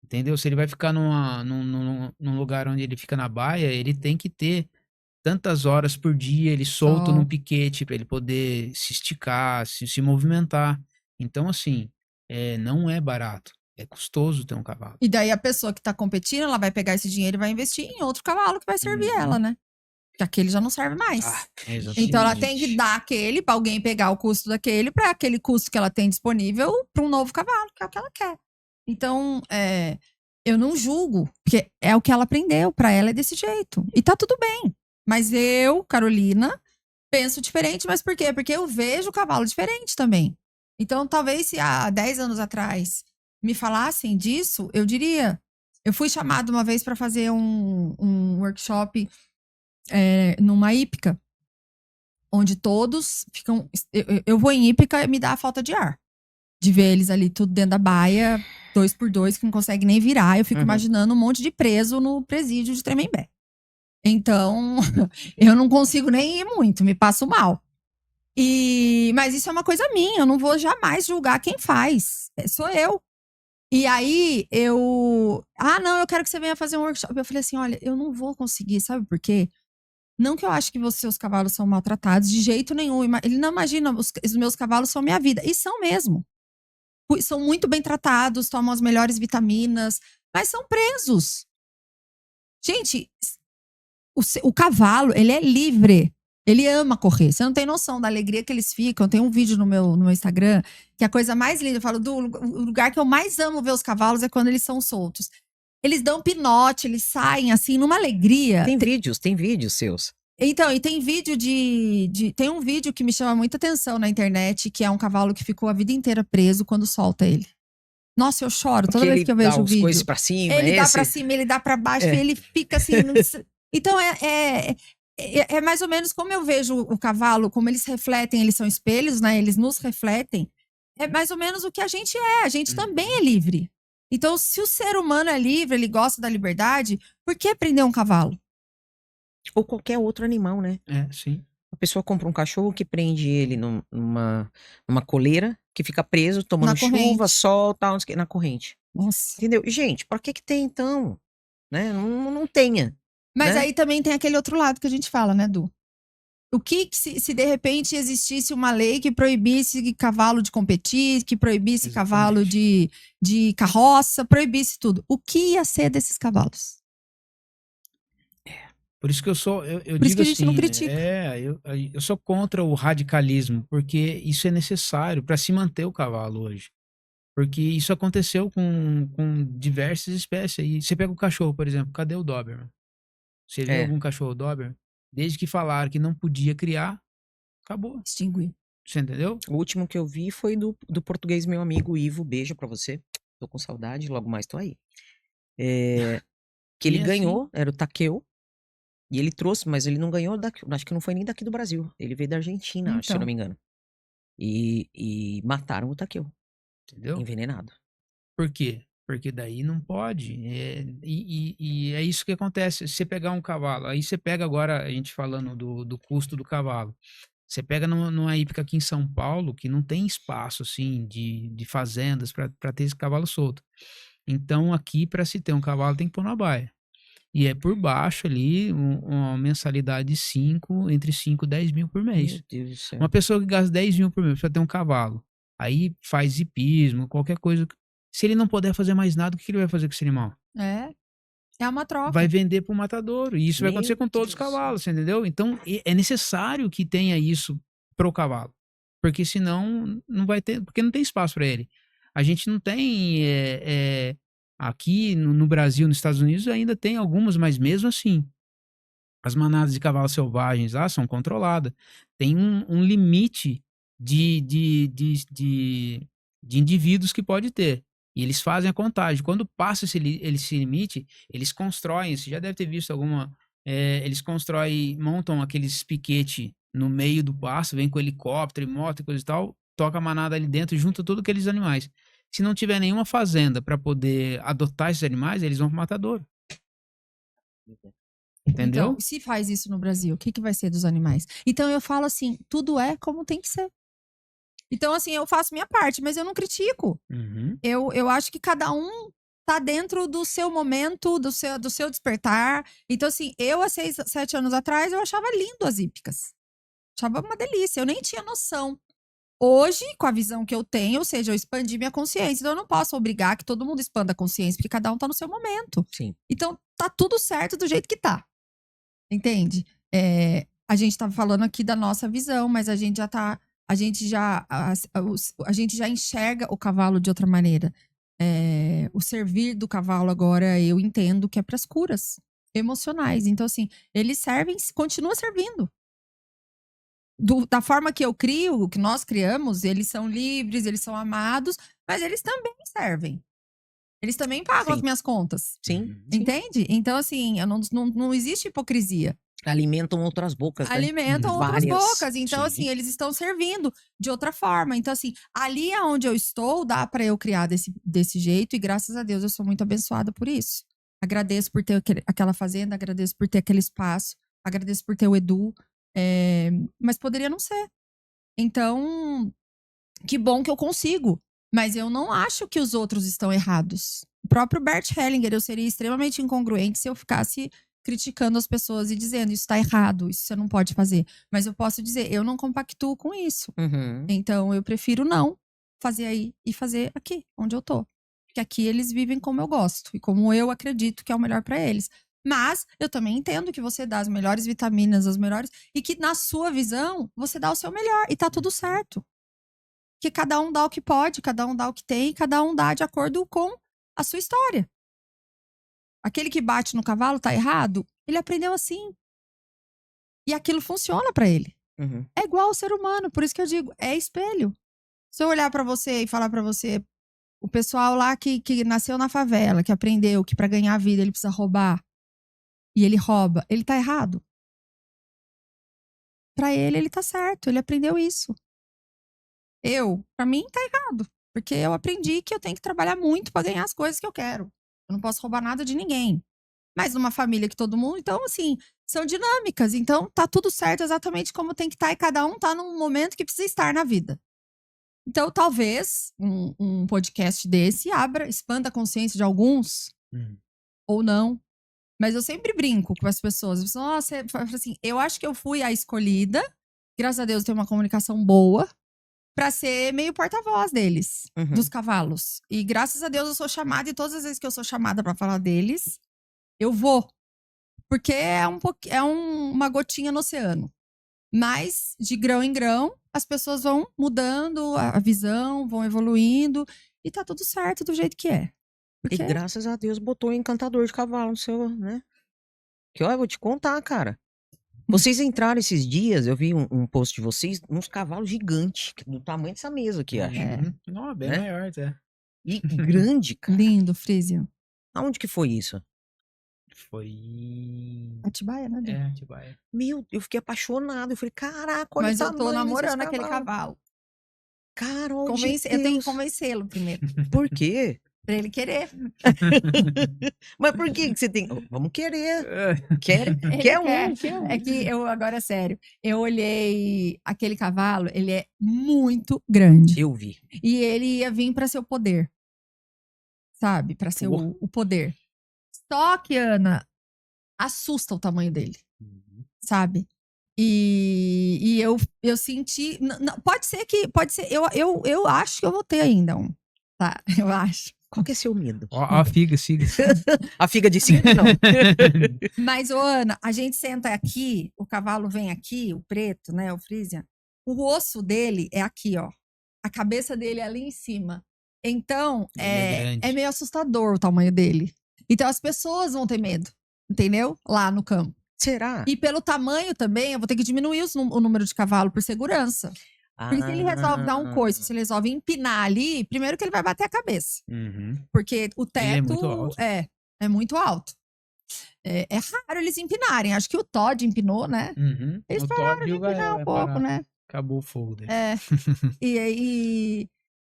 Entendeu? Se ele vai ficar num lugar onde ele fica na baia, ele tem que ter tantas horas por dia, ele solto Só. num piquete para ele poder se esticar, se movimentar. Então, assim, não é barato. É custoso ter um cavalo. E daí a pessoa que tá competindo, ela vai pegar esse dinheiro e vai investir em outro cavalo que vai servir Uhum. ela, né? Porque aquele já não serve mais. Exatamente. Então ela tem que dar aquele pra alguém pegar o custo daquele pra aquele custo que ela tem disponível pra um novo cavalo, que é o que ela quer. Então, eu não julgo, porque é o que ela aprendeu, pra ela é desse jeito. E tá tudo bem. Mas eu, Carolina, penso diferente, mas por quê? Porque eu vejo o cavalo diferente também. Então, talvez se há 10 anos atrás me falassem disso, eu diria. Eu fui chamada uma vez pra fazer um workshop numa hípica, onde todos ficam. Eu vou em hípica e me dá a falta de ar. De ver eles ali tudo dentro da baia, 2 por 2, que não consegue nem virar. Eu fico Uhum. imaginando um monte de preso no presídio de Tremembé. Então, eu não consigo nem ir muito, me passo mal. Mas isso é uma coisa minha, eu não vou jamais julgar quem faz. Sou eu. E aí, não, eu quero que você venha fazer um workshop. Eu falei assim, olha, eu não vou conseguir, sabe por quê? Não que eu acho que seus cavalos são maltratados, de jeito nenhum. Ele não imagina, os meus cavalos são minha vida. E são mesmo. São muito bem tratados, tomam as melhores vitaminas, mas são presos. Gente, o cavalo, ele é livre. Ele ama correr. Você não tem noção da alegria que eles ficam. Tem um vídeo no meu Instagram que a coisa mais linda, eu falo, o lugar que eu mais amo ver os cavalos é quando eles são soltos. Eles dão pinote, eles saem assim, numa alegria. Tem vídeos seus. Então, e tem vídeo tem um vídeo que me chama muita atenção na internet, que é um cavalo que ficou a vida inteira preso quando solta ele. Nossa, eu choro toda Porque vez ele que eu vejo dá o os vídeo. coices pra cima, Ele dá esse? pra cima, ele dá pra baixo, e ele fica assim. Então, é mais ou menos como eu vejo o cavalo, como eles refletem, eles são espelhos, né? Eles nos refletem. É mais ou menos o que a gente é. A gente também é livre. Então, se o ser humano é livre, ele gosta da liberdade, por que prender um cavalo? Ou qualquer outro animal, né? Sim. A pessoa compra um cachorro que prende ele numa coleira, que fica preso, tomando Na corrente. chuva, sol, tal, não sei o quê, na corrente. Nossa. Entendeu? Gente, pra que tem então? Né? Não tenha. Mas né? aí também tem aquele outro lado que a gente fala, né, Du? O que se de repente existisse uma lei que proibisse cavalo de competir, que proibisse cavalo de carroça, proibisse tudo? O que ia ser desses cavalos? Por isso que eu sou, eu Por isso digo que a gente não assim, critica. eu sou contra o radicalismo, porque isso é necessário para se manter o cavalo hoje. Porque isso aconteceu com diversas espécies. E você pega o cachorro, por exemplo, cadê o Doberman? Você vê É. algum cachorro Doberman? Desde que falaram que não podia criar, acabou. Extinguir. Você entendeu? O último que eu vi foi do português meu amigo Ivo. Beijo pra você. Tô com saudade, logo mais tô aí. Que ele E assim- ganhou, era o Takeo. E ele trouxe, mas ele não ganhou daqui. Acho que não foi nem daqui do Brasil. Ele veio da Argentina, se eu Então. não me engano. E mataram o Takeo, Entendeu? envenenado. Por quê? Porque daí não pode. E é isso que acontece. Se você pegar um cavalo, aí você pega agora, a gente falando do custo do cavalo. Você pega numa hípica aqui em São Paulo, que não tem espaço, assim, de fazendas para ter esse cavalo solto. Então, aqui, para se ter um cavalo, tem que pôr na baia. E é por baixo ali, uma mensalidade de 5, entre 5 e 10 mil por mês. Meu Deus do céu. Uma pessoa que gasta 10 mil por mês para ter um cavalo, aí faz hipismo, qualquer coisa. Se ele não puder fazer mais nada, o que ele vai fazer com esse animal? É uma troca. Vai vender para o matadouro. E isso vai Meu acontecer com todos os Deus do céu. cavalos, você entendeu? Então, é necessário que tenha isso pro cavalo. Porque senão, não vai ter. Porque não tem espaço para ele. A gente não tem. Aqui no Brasil, nos Estados Unidos, ainda tem algumas, mas mesmo assim, as manadas de cavalos selvagens lá são controladas. Tem um limite de indivíduos que pode ter. E eles fazem a contagem. Quando passa esse limite, eles constroem. Você já deve ter visto alguma. Eles constroem, montam aqueles piquete no meio do pasto, vem com helicóptero e moto e coisa e tal, toca a manada ali dentro e junta todos aqueles animais. Se não tiver nenhuma fazenda para poder adotar esses animais, eles vão pro matadouro. Entendeu? Então, se faz isso no Brasil, o que, que vai ser dos animais? Então, eu falo assim, tudo é como tem que ser. Então, assim, eu faço minha parte, mas eu não critico. Uhum. Eu acho que cada um tá dentro do seu momento, do seu despertar. Então, assim, eu há 6, 7 anos atrás, eu achava lindo as hípicas. Achava uma delícia, eu nem tinha noção. Hoje, com a visão que eu tenho, ou seja, eu expandi minha consciência. Então, eu não posso obrigar que todo mundo expanda a consciência, porque cada um tá no seu momento. Sim. Então, tá tudo certo do jeito que tá. Entende? A gente tá falando aqui da nossa visão, mas a gente já tá. A gente já enxerga o cavalo de outra maneira. O servir do cavalo agora, eu entendo que é pras curas emocionais. Então, assim, eles servem, continua servindo. Da forma que eu crio, que nós criamos, eles são livres, eles são amados, mas eles também servem. Eles também pagam Sim. as minhas contas. Sim. Uhum. Entende? Então, assim, não existe hipocrisia. Alimentam outras bocas, né? Alimentam outras Várias. bocas. Então, Sim. assim, eles estão servindo de outra forma. Então, assim, ali é onde eu estou, dá pra eu criar desse jeito. E graças a Deus eu sou muito abençoada por isso. Agradeço por ter aquela fazenda, agradeço por ter aquele espaço, agradeço por ter o Edu. Mas poderia não ser. Então, que bom que eu consigo. Mas eu não acho que os outros estão errados. O próprio Bert Hellinger, eu seria extremamente incongruente se eu ficasse criticando as pessoas e dizendo isso tá errado, isso você não pode fazer. Mas eu posso dizer, eu não compactuo com isso. Uhum. Então eu prefiro não fazer aí e fazer aqui, onde eu tô. Porque aqui eles vivem como eu gosto e como eu acredito que é o melhor pra eles. Mas eu também entendo que você dá as melhores vitaminas, as melhores. E que na sua visão, você dá o seu melhor. E tá tudo certo. Que cada um dá o que pode, cada um dá o que tem, cada um dá de acordo com a sua história. Aquele que bate no cavalo tá errado, ele aprendeu assim. E aquilo funciona pra ele. Uhum. É igual ao ser humano, por isso que eu digo, é espelho. Se eu olhar pra você e falar pra você, o pessoal lá que nasceu na favela, que aprendeu que pra ganhar a vida ele precisa roubar, e ele rouba, ele tá errado? Pra ele tá certo, ele aprendeu isso. Pra mim, tá errado. Porque eu aprendi que eu tenho que trabalhar muito pra ganhar as coisas que eu quero. Eu não posso roubar nada de ninguém. Mas numa família que todo mundo, então, assim, são dinâmicas. Então, tá tudo certo exatamente como tem que estar. E cada um tá num momento que precisa estar na vida. Então, talvez um podcast desse expanda a consciência de alguns, ou não. Mas eu sempre brinco com as pessoas. Nossa, assim, eu acho que eu fui a escolhida. Graças a Deus, eu tenho uma comunicação boa pra ser meio porta-voz deles, Uhum. dos cavalos. E graças a Deus eu sou chamada, e todas as vezes que eu sou chamada pra falar deles, eu vou. Porque é uma gotinha no oceano. Mas, de grão em grão, as pessoas vão mudando a visão, vão evoluindo, e tá tudo certo do jeito que é. E Porque graças a Deus botou um encantador de cavalo no seu, né? Que ó, eu vou te contar, cara. Vocês entraram esses dias, eu vi um post de vocês, uns cavalos gigantes, do tamanho dessa mesa aqui, acho. Não, bem Né? maior até. E grande, cara. Lindo, Frisian. Aonde que foi isso? Foi em... Atibaia, né? Du? É, Atibaia. Meu, eu fiquei apaixonado. Eu falei, caraca, olha Mas o eu tô tamanho desses namorando aquele cavalos. cavalo. Carol de Eu tenho que Deus. convencê-lo primeiro. Por quê? Pra ele querer. Mas por que que você tem... Vamos querer. Ele Quer quer. quer um. É que agora é sério. Eu olhei aquele cavalo, ele é muito grande. Eu vi. E ele ia vir pra ser o poder. Sabe? Pra ser Pô. o poder. Só que, Ana, assusta o tamanho dele. Sabe? E eu senti. Pode ser. Eu acho que eu vou ter ainda um. Tá? Eu acho. Qual que é seu medo? Ó, a figa. A figa de 5, não. Mas, ô, Ana, a gente senta aqui, o cavalo vem aqui, o preto, né? O Frisian. O osso dele é aqui, ó. A cabeça dele é ali em cima. Então, Ele é grande. é meio assustador o tamanho dele. Então, as pessoas vão ter medo, entendeu? Lá no campo. Será? E pelo tamanho também, eu vou ter que diminuir o número de cavalo por segurança. Porque se ele resolve dar um coice, se ele resolve empinar ali, primeiro que ele vai bater a cabeça. Porque o teto Ele é muito alto. é muito alto. É raro eles empinarem. Acho que o Todd empinou, né? Eles O pararam Todd de vai empinar um pouco, parar. né? Acabou o fogo dele.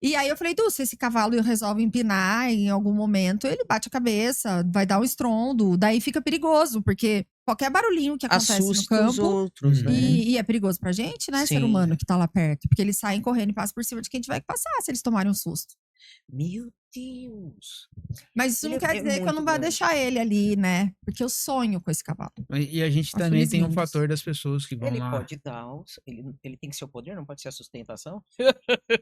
E aí eu falei, Du, se esse cavalo resolve empinar em algum momento, ele bate a cabeça, vai dar um estrondo, daí fica perigoso, porque qualquer barulhinho que acontece no Assusta campo... os outros, né? E é perigoso pra gente, né, ser Sim. humano que tá lá perto. Porque eles saem correndo e passam por cima de quem tiver que passar, se eles tomarem um susto. Meu Deus. Mas isso Ele não quer é dizer que eu não muito vou grande. deixar ele ali, né? Porque eu sonho com esse cavalo. E a gente Acho também eles tem um lindos. fator das pessoas que vão Ele lá. pode dar... Ele tem que ser o poder, não pode ser a sustentação?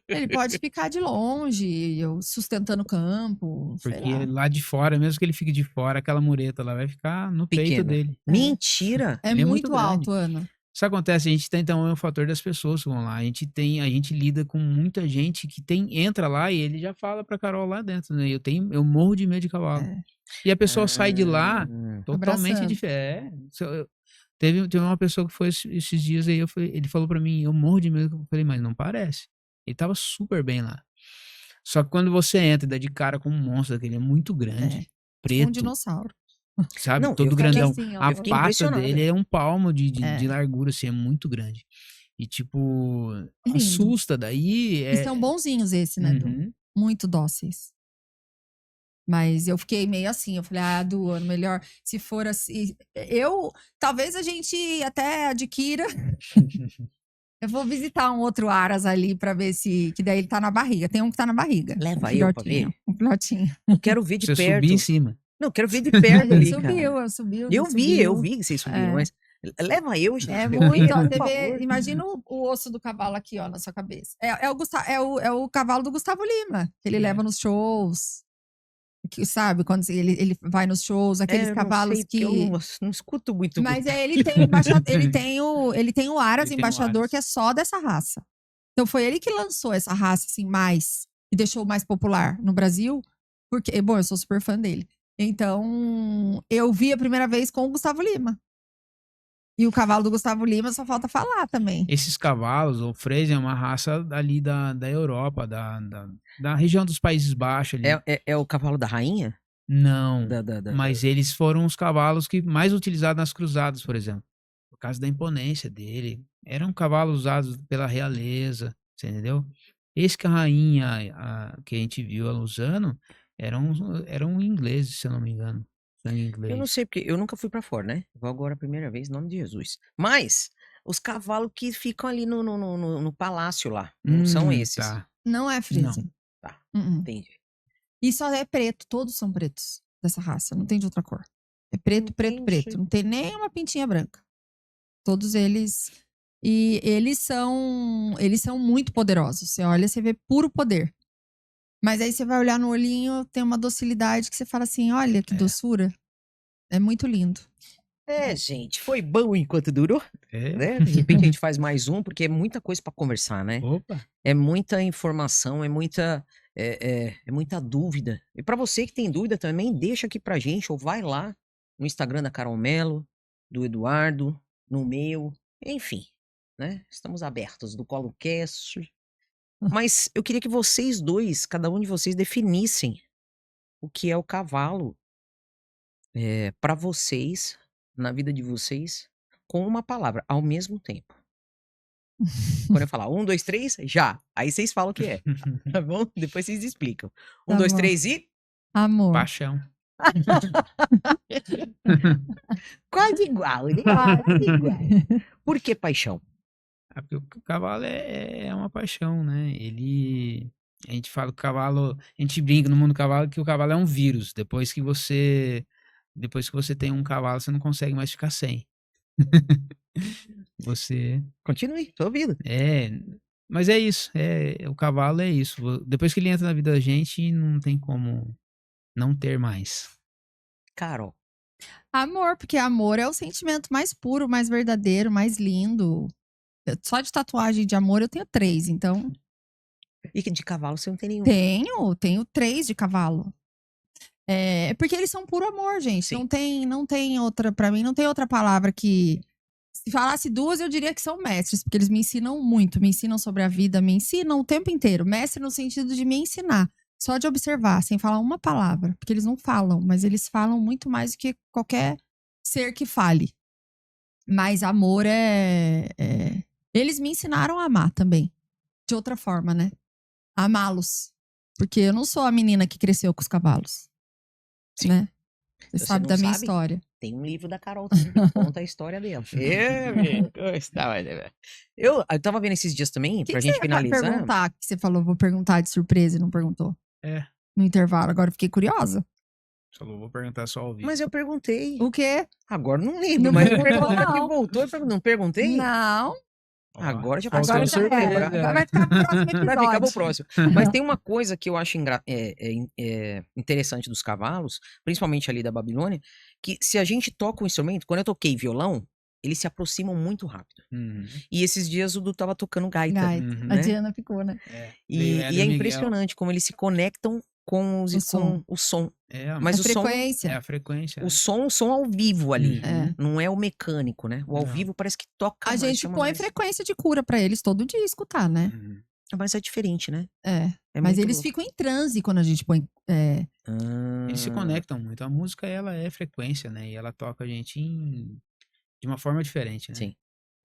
Ele pode ficar de longe, eu sustentando o campo, sei Porque lá. lá de fora, mesmo que ele fique de fora, aquela mureta lá vai ficar no peito Pequena. dele. Mentira. É ele é muito muito alto, grande. Ana. Isso acontece, a gente tem então o fator das pessoas que vão lá. A gente lida com muita gente que entra lá e ele já fala pra Carol lá dentro, né? Eu morro de medo de cavalo. É. E a pessoa sai de lá Ah, totalmente Abraçando. diferente. Teve uma pessoa que foi esses dias aí, ele falou pra mim, eu morro de medo. Eu falei, mas não parece. Ele tava super bem lá. Só que quando você entra e dá de cara com um monstro, que ele é muito grande, Um preto, dinossauro. sabe? Não, eu Todo fiquei grandão. assim, ó, A eu fiquei pata impressionado. dele é um palmo de É. largura, assim, é muito grande. E tipo, Lindo. assusta daí. E são bonzinhos esse, né, Du? Uhum. Muito dóceis. Mas eu fiquei meio assim, eu falei, Du, Ana, melhor se for assim. Talvez a gente até adquira. Eu vou visitar um outro aras ali pra ver se. Que daí ele tá na barriga. Tem um que tá na barriga. Leva um eu pra filhotinho, ver. Um filhotinho. Eu quero ver de Você perto. subir em cima. Não, eu quero ver de perto ali, cara. Subiu. Eu vi que vocês subiram, É. mas leva eu, gente. É pra eu muito, ver, ó, por você vê, favor. imagina o osso do cavalo aqui, ó, na sua cabeça. É o cavalo do Gustavo Lima, que ele É. leva nos shows. Que, sabe, quando ele vai nos shows, aqueles eu cavalos não sei, que. porque eu não escuto muito. Mas ele tem o ele tem o Aras Ele tem o embaixador, Aras. que é só dessa raça. Então foi ele que lançou essa raça, assim, mais. E deixou mais popular no Brasil. Porque, bom, eu sou super fã dele. Então, eu vi a primeira vez com o Gustavo Lima. E o cavalo do Gustavo Lima só falta falar também. Esses cavalos, o Friesian é uma raça ali da Europa, da região dos Países Baixos ali. É o cavalo da rainha? Não, Da- mas eles foram os cavalos que mais utilizados nas cruzadas, por exemplo. Por causa da imponência dele. Eram cavalos usados pela realeza, você entendeu? Esse que a rainha que a gente viu ela usando eram ingleses, se eu não me engano. Sangue inglês. Eu não sei, porque eu nunca fui pra fora, né? Vou agora a primeira vez, em nome de Jesus. Mas, os cavalos que ficam ali no palácio lá, não são esses. Tá. Não é Friesen. Tá. Uh-uh. Entendi. E só é preto, todos são pretos dessa raça, não tem de outra cor. É preto, preto, Entendi. preto. Não tem nem uma pintinha branca. Todos eles. E eles são muito poderosos. Você olha, você vê puro poder. Mas aí você vai olhar no olhinho, tem uma docilidade que você fala assim: olha que doçura. É muito lindo. É, gente, foi bom enquanto durou, É. né? De repente a gente faz mais um, porque é muita coisa pra conversar, né? Opa. É muita informação, é muita dúvida. E pra você que tem dúvida também, deixa aqui pra gente, ou vai lá no Instagram da Carol Melo, do Eduardo, no meu, enfim, né? Estamos abertos do ColoCast. Mas eu queria que vocês dois, cada um de vocês, definissem o que é o cavalo para vocês, na vida de vocês, com uma palavra, ao mesmo tempo. Quando eu falar 1, 2, 3, já. Aí vocês falam o que é, tá bom? Depois vocês explicam. 1, Tá 2, bom. 3 e... Amor. Paixão. Quase igual, né? Quase igual. Por que paixão? Porque o cavalo é uma paixão, né? A gente fala que o cavalo, a gente brinca no mundo do cavalo que o cavalo é um vírus. Depois que você tem um cavalo, você não consegue mais ficar sem. Continue, tô ouvindo. Mas é isso, o cavalo é isso. Depois que ele entra na vida da gente, não tem como não ter mais. Carol. Amor, porque amor é o sentimento mais puro, mais verdadeiro, mais lindo. Só de tatuagem de amor eu tenho 3, então. E de cavalo você não tem nenhum? Tenho 3 de cavalo. Porque eles são puro amor, gente. Sim. Não tem outra, pra mim, não tem outra palavra que. Se falasse 2, eu diria que são mestres, porque eles me ensinam muito, me ensinam sobre a vida, me ensinam o tempo inteiro. Mestre no sentido de me ensinar, só de observar, sem falar uma palavra, porque eles não falam, mas eles falam muito mais do que qualquer ser que fale. Mas amor Eles me ensinaram a amar também, de outra forma, né? Amá-los, porque eu não sou a menina que cresceu com os cavalos, Sim. né? Se Você sabe da minha história. Tem um livro da Carol também que conta a história dela. Eu tava vendo esses dias também, pra gente finalizar. Perguntar, que você falou, vou perguntar de surpresa e não perguntou. No intervalo, agora eu fiquei curiosa. Falou, vou perguntar só ao vivo. Mas eu perguntei. O quê? Agora não lembro, Não mas perguntou, que não. voltou, não perguntei? Não. Agora já faltou passou. Agora surpresa. vai ficar pro próximo episódio. Vai ficar pro próximo. Mas tem uma coisa que eu acho interessante dos cavalos, principalmente ali da Babilônia, que se a gente toca o instrumento, quando eu toquei violão, eles se aproximam muito rápido. Uhum. E esses dias o Du tava tocando gaita. Gaita. Uhum. A né? Diana ficou, né? E Veio ela é Miguel. impressionante como eles se conectam com O som. o som. É, Mas A o som, frequência. é a frequência. o som ao vivo ali. Uhum. Não é o mecânico, né? O ao Não. vivo parece que toca A mais, gente chama põe mais. frequência de cura pra eles todo dia escutar, né? Uhum. Mas é diferente, né? É. É Mas muito eles louco. ficam em transe quando a gente põe. Eles se conectam muito. A música, ela é frequência, né? E ela toca a gente de uma forma diferente, né? Sim.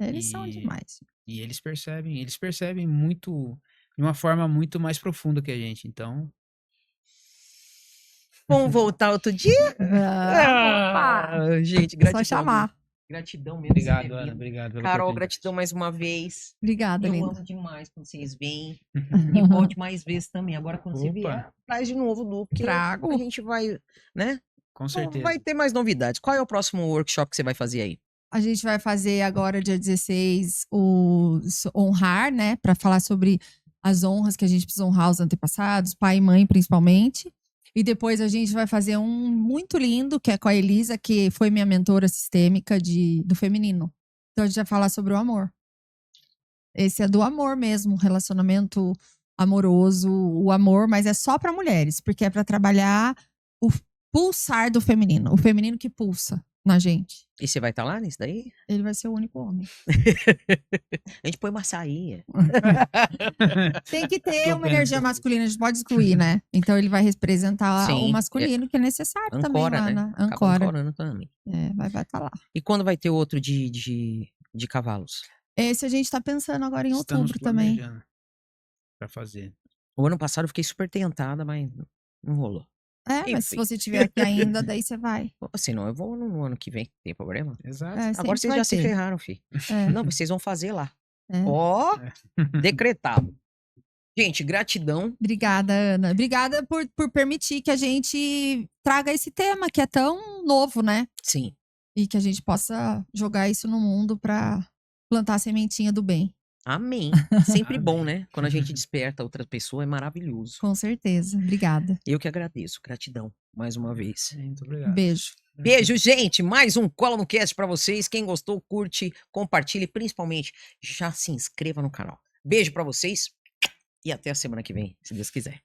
Eles são demais. E eles percebem muito, de uma forma muito mais profunda que a gente. Então, Vamos voltar outro dia? Opa! Gente, Só gratidão. chamar. Gratidão mesmo. obrigado, por ter Ana. vindo. Obrigado pela Carol, oportunidade. gratidão mais uma vez. Obrigada, Eu linda. amo demais quando vocês vêm. E volte mais vezes também. Agora, quando você Opa. vier, traz de novo, Du, porque Trago. a gente vai, né? Com certeza. Vai ter mais novidades. Qual é o próximo workshop que você vai fazer aí? A gente vai fazer agora, dia 16, o honrar, né? Pra falar sobre as honras que a gente precisa honrar os antepassados, pai e mãe, principalmente. E depois a gente vai fazer um muito lindo, que é com a Elisa, que foi minha mentora sistêmica do feminino. Então a gente vai falar sobre o amor. Esse é do amor mesmo, relacionamento amoroso, o amor, mas é só pra mulheres, porque é pra trabalhar o pulsar do feminino, o feminino que pulsa na gente. E você vai estar lá nisso daí? Ele vai ser o único homem. A gente põe uma sainha. Tem que ter Tô uma energia pensando. masculina, a gente pode excluir, né? Então ele vai representar Sim, o masculino, que é necessário também Ancora, lá, né? né? Acaba Ancora. ancorando também. Vai estar lá. E quando vai ter outro de cavalos? Esse a gente tá pensando agora em Estamos outubro também. planejando pra fazer. O ano passado eu fiquei super tentada, mas não rolou. Mas se Enfim. você tiver aqui ainda, daí você vai. Assim, não, eu vou no ano que vem, tem problema? Exato. É, Agora sempre vocês vai já se ter. ferraram, filho. É, Não, vocês vão fazer lá. é. Ó, decretado. Gente, gratidão. Obrigada, Ana. Obrigada por permitir que a gente traga esse tema que é tão novo, né? Sim. E que a gente possa jogar isso no mundo pra plantar a sementinha do bem. Amém. Sempre Amém. bom, né? Quando a gente desperta outra pessoa, é maravilhoso. Com certeza. Obrigada. Eu que agradeço. Gratidão, mais uma vez. Muito obrigado. Beijo. Beijo, gente. Mais um Cola no Cast pra vocês. Quem gostou, curte, compartilhe. Principalmente, já se inscreva no canal. Beijo pra vocês. E até a semana que vem, se Deus quiser.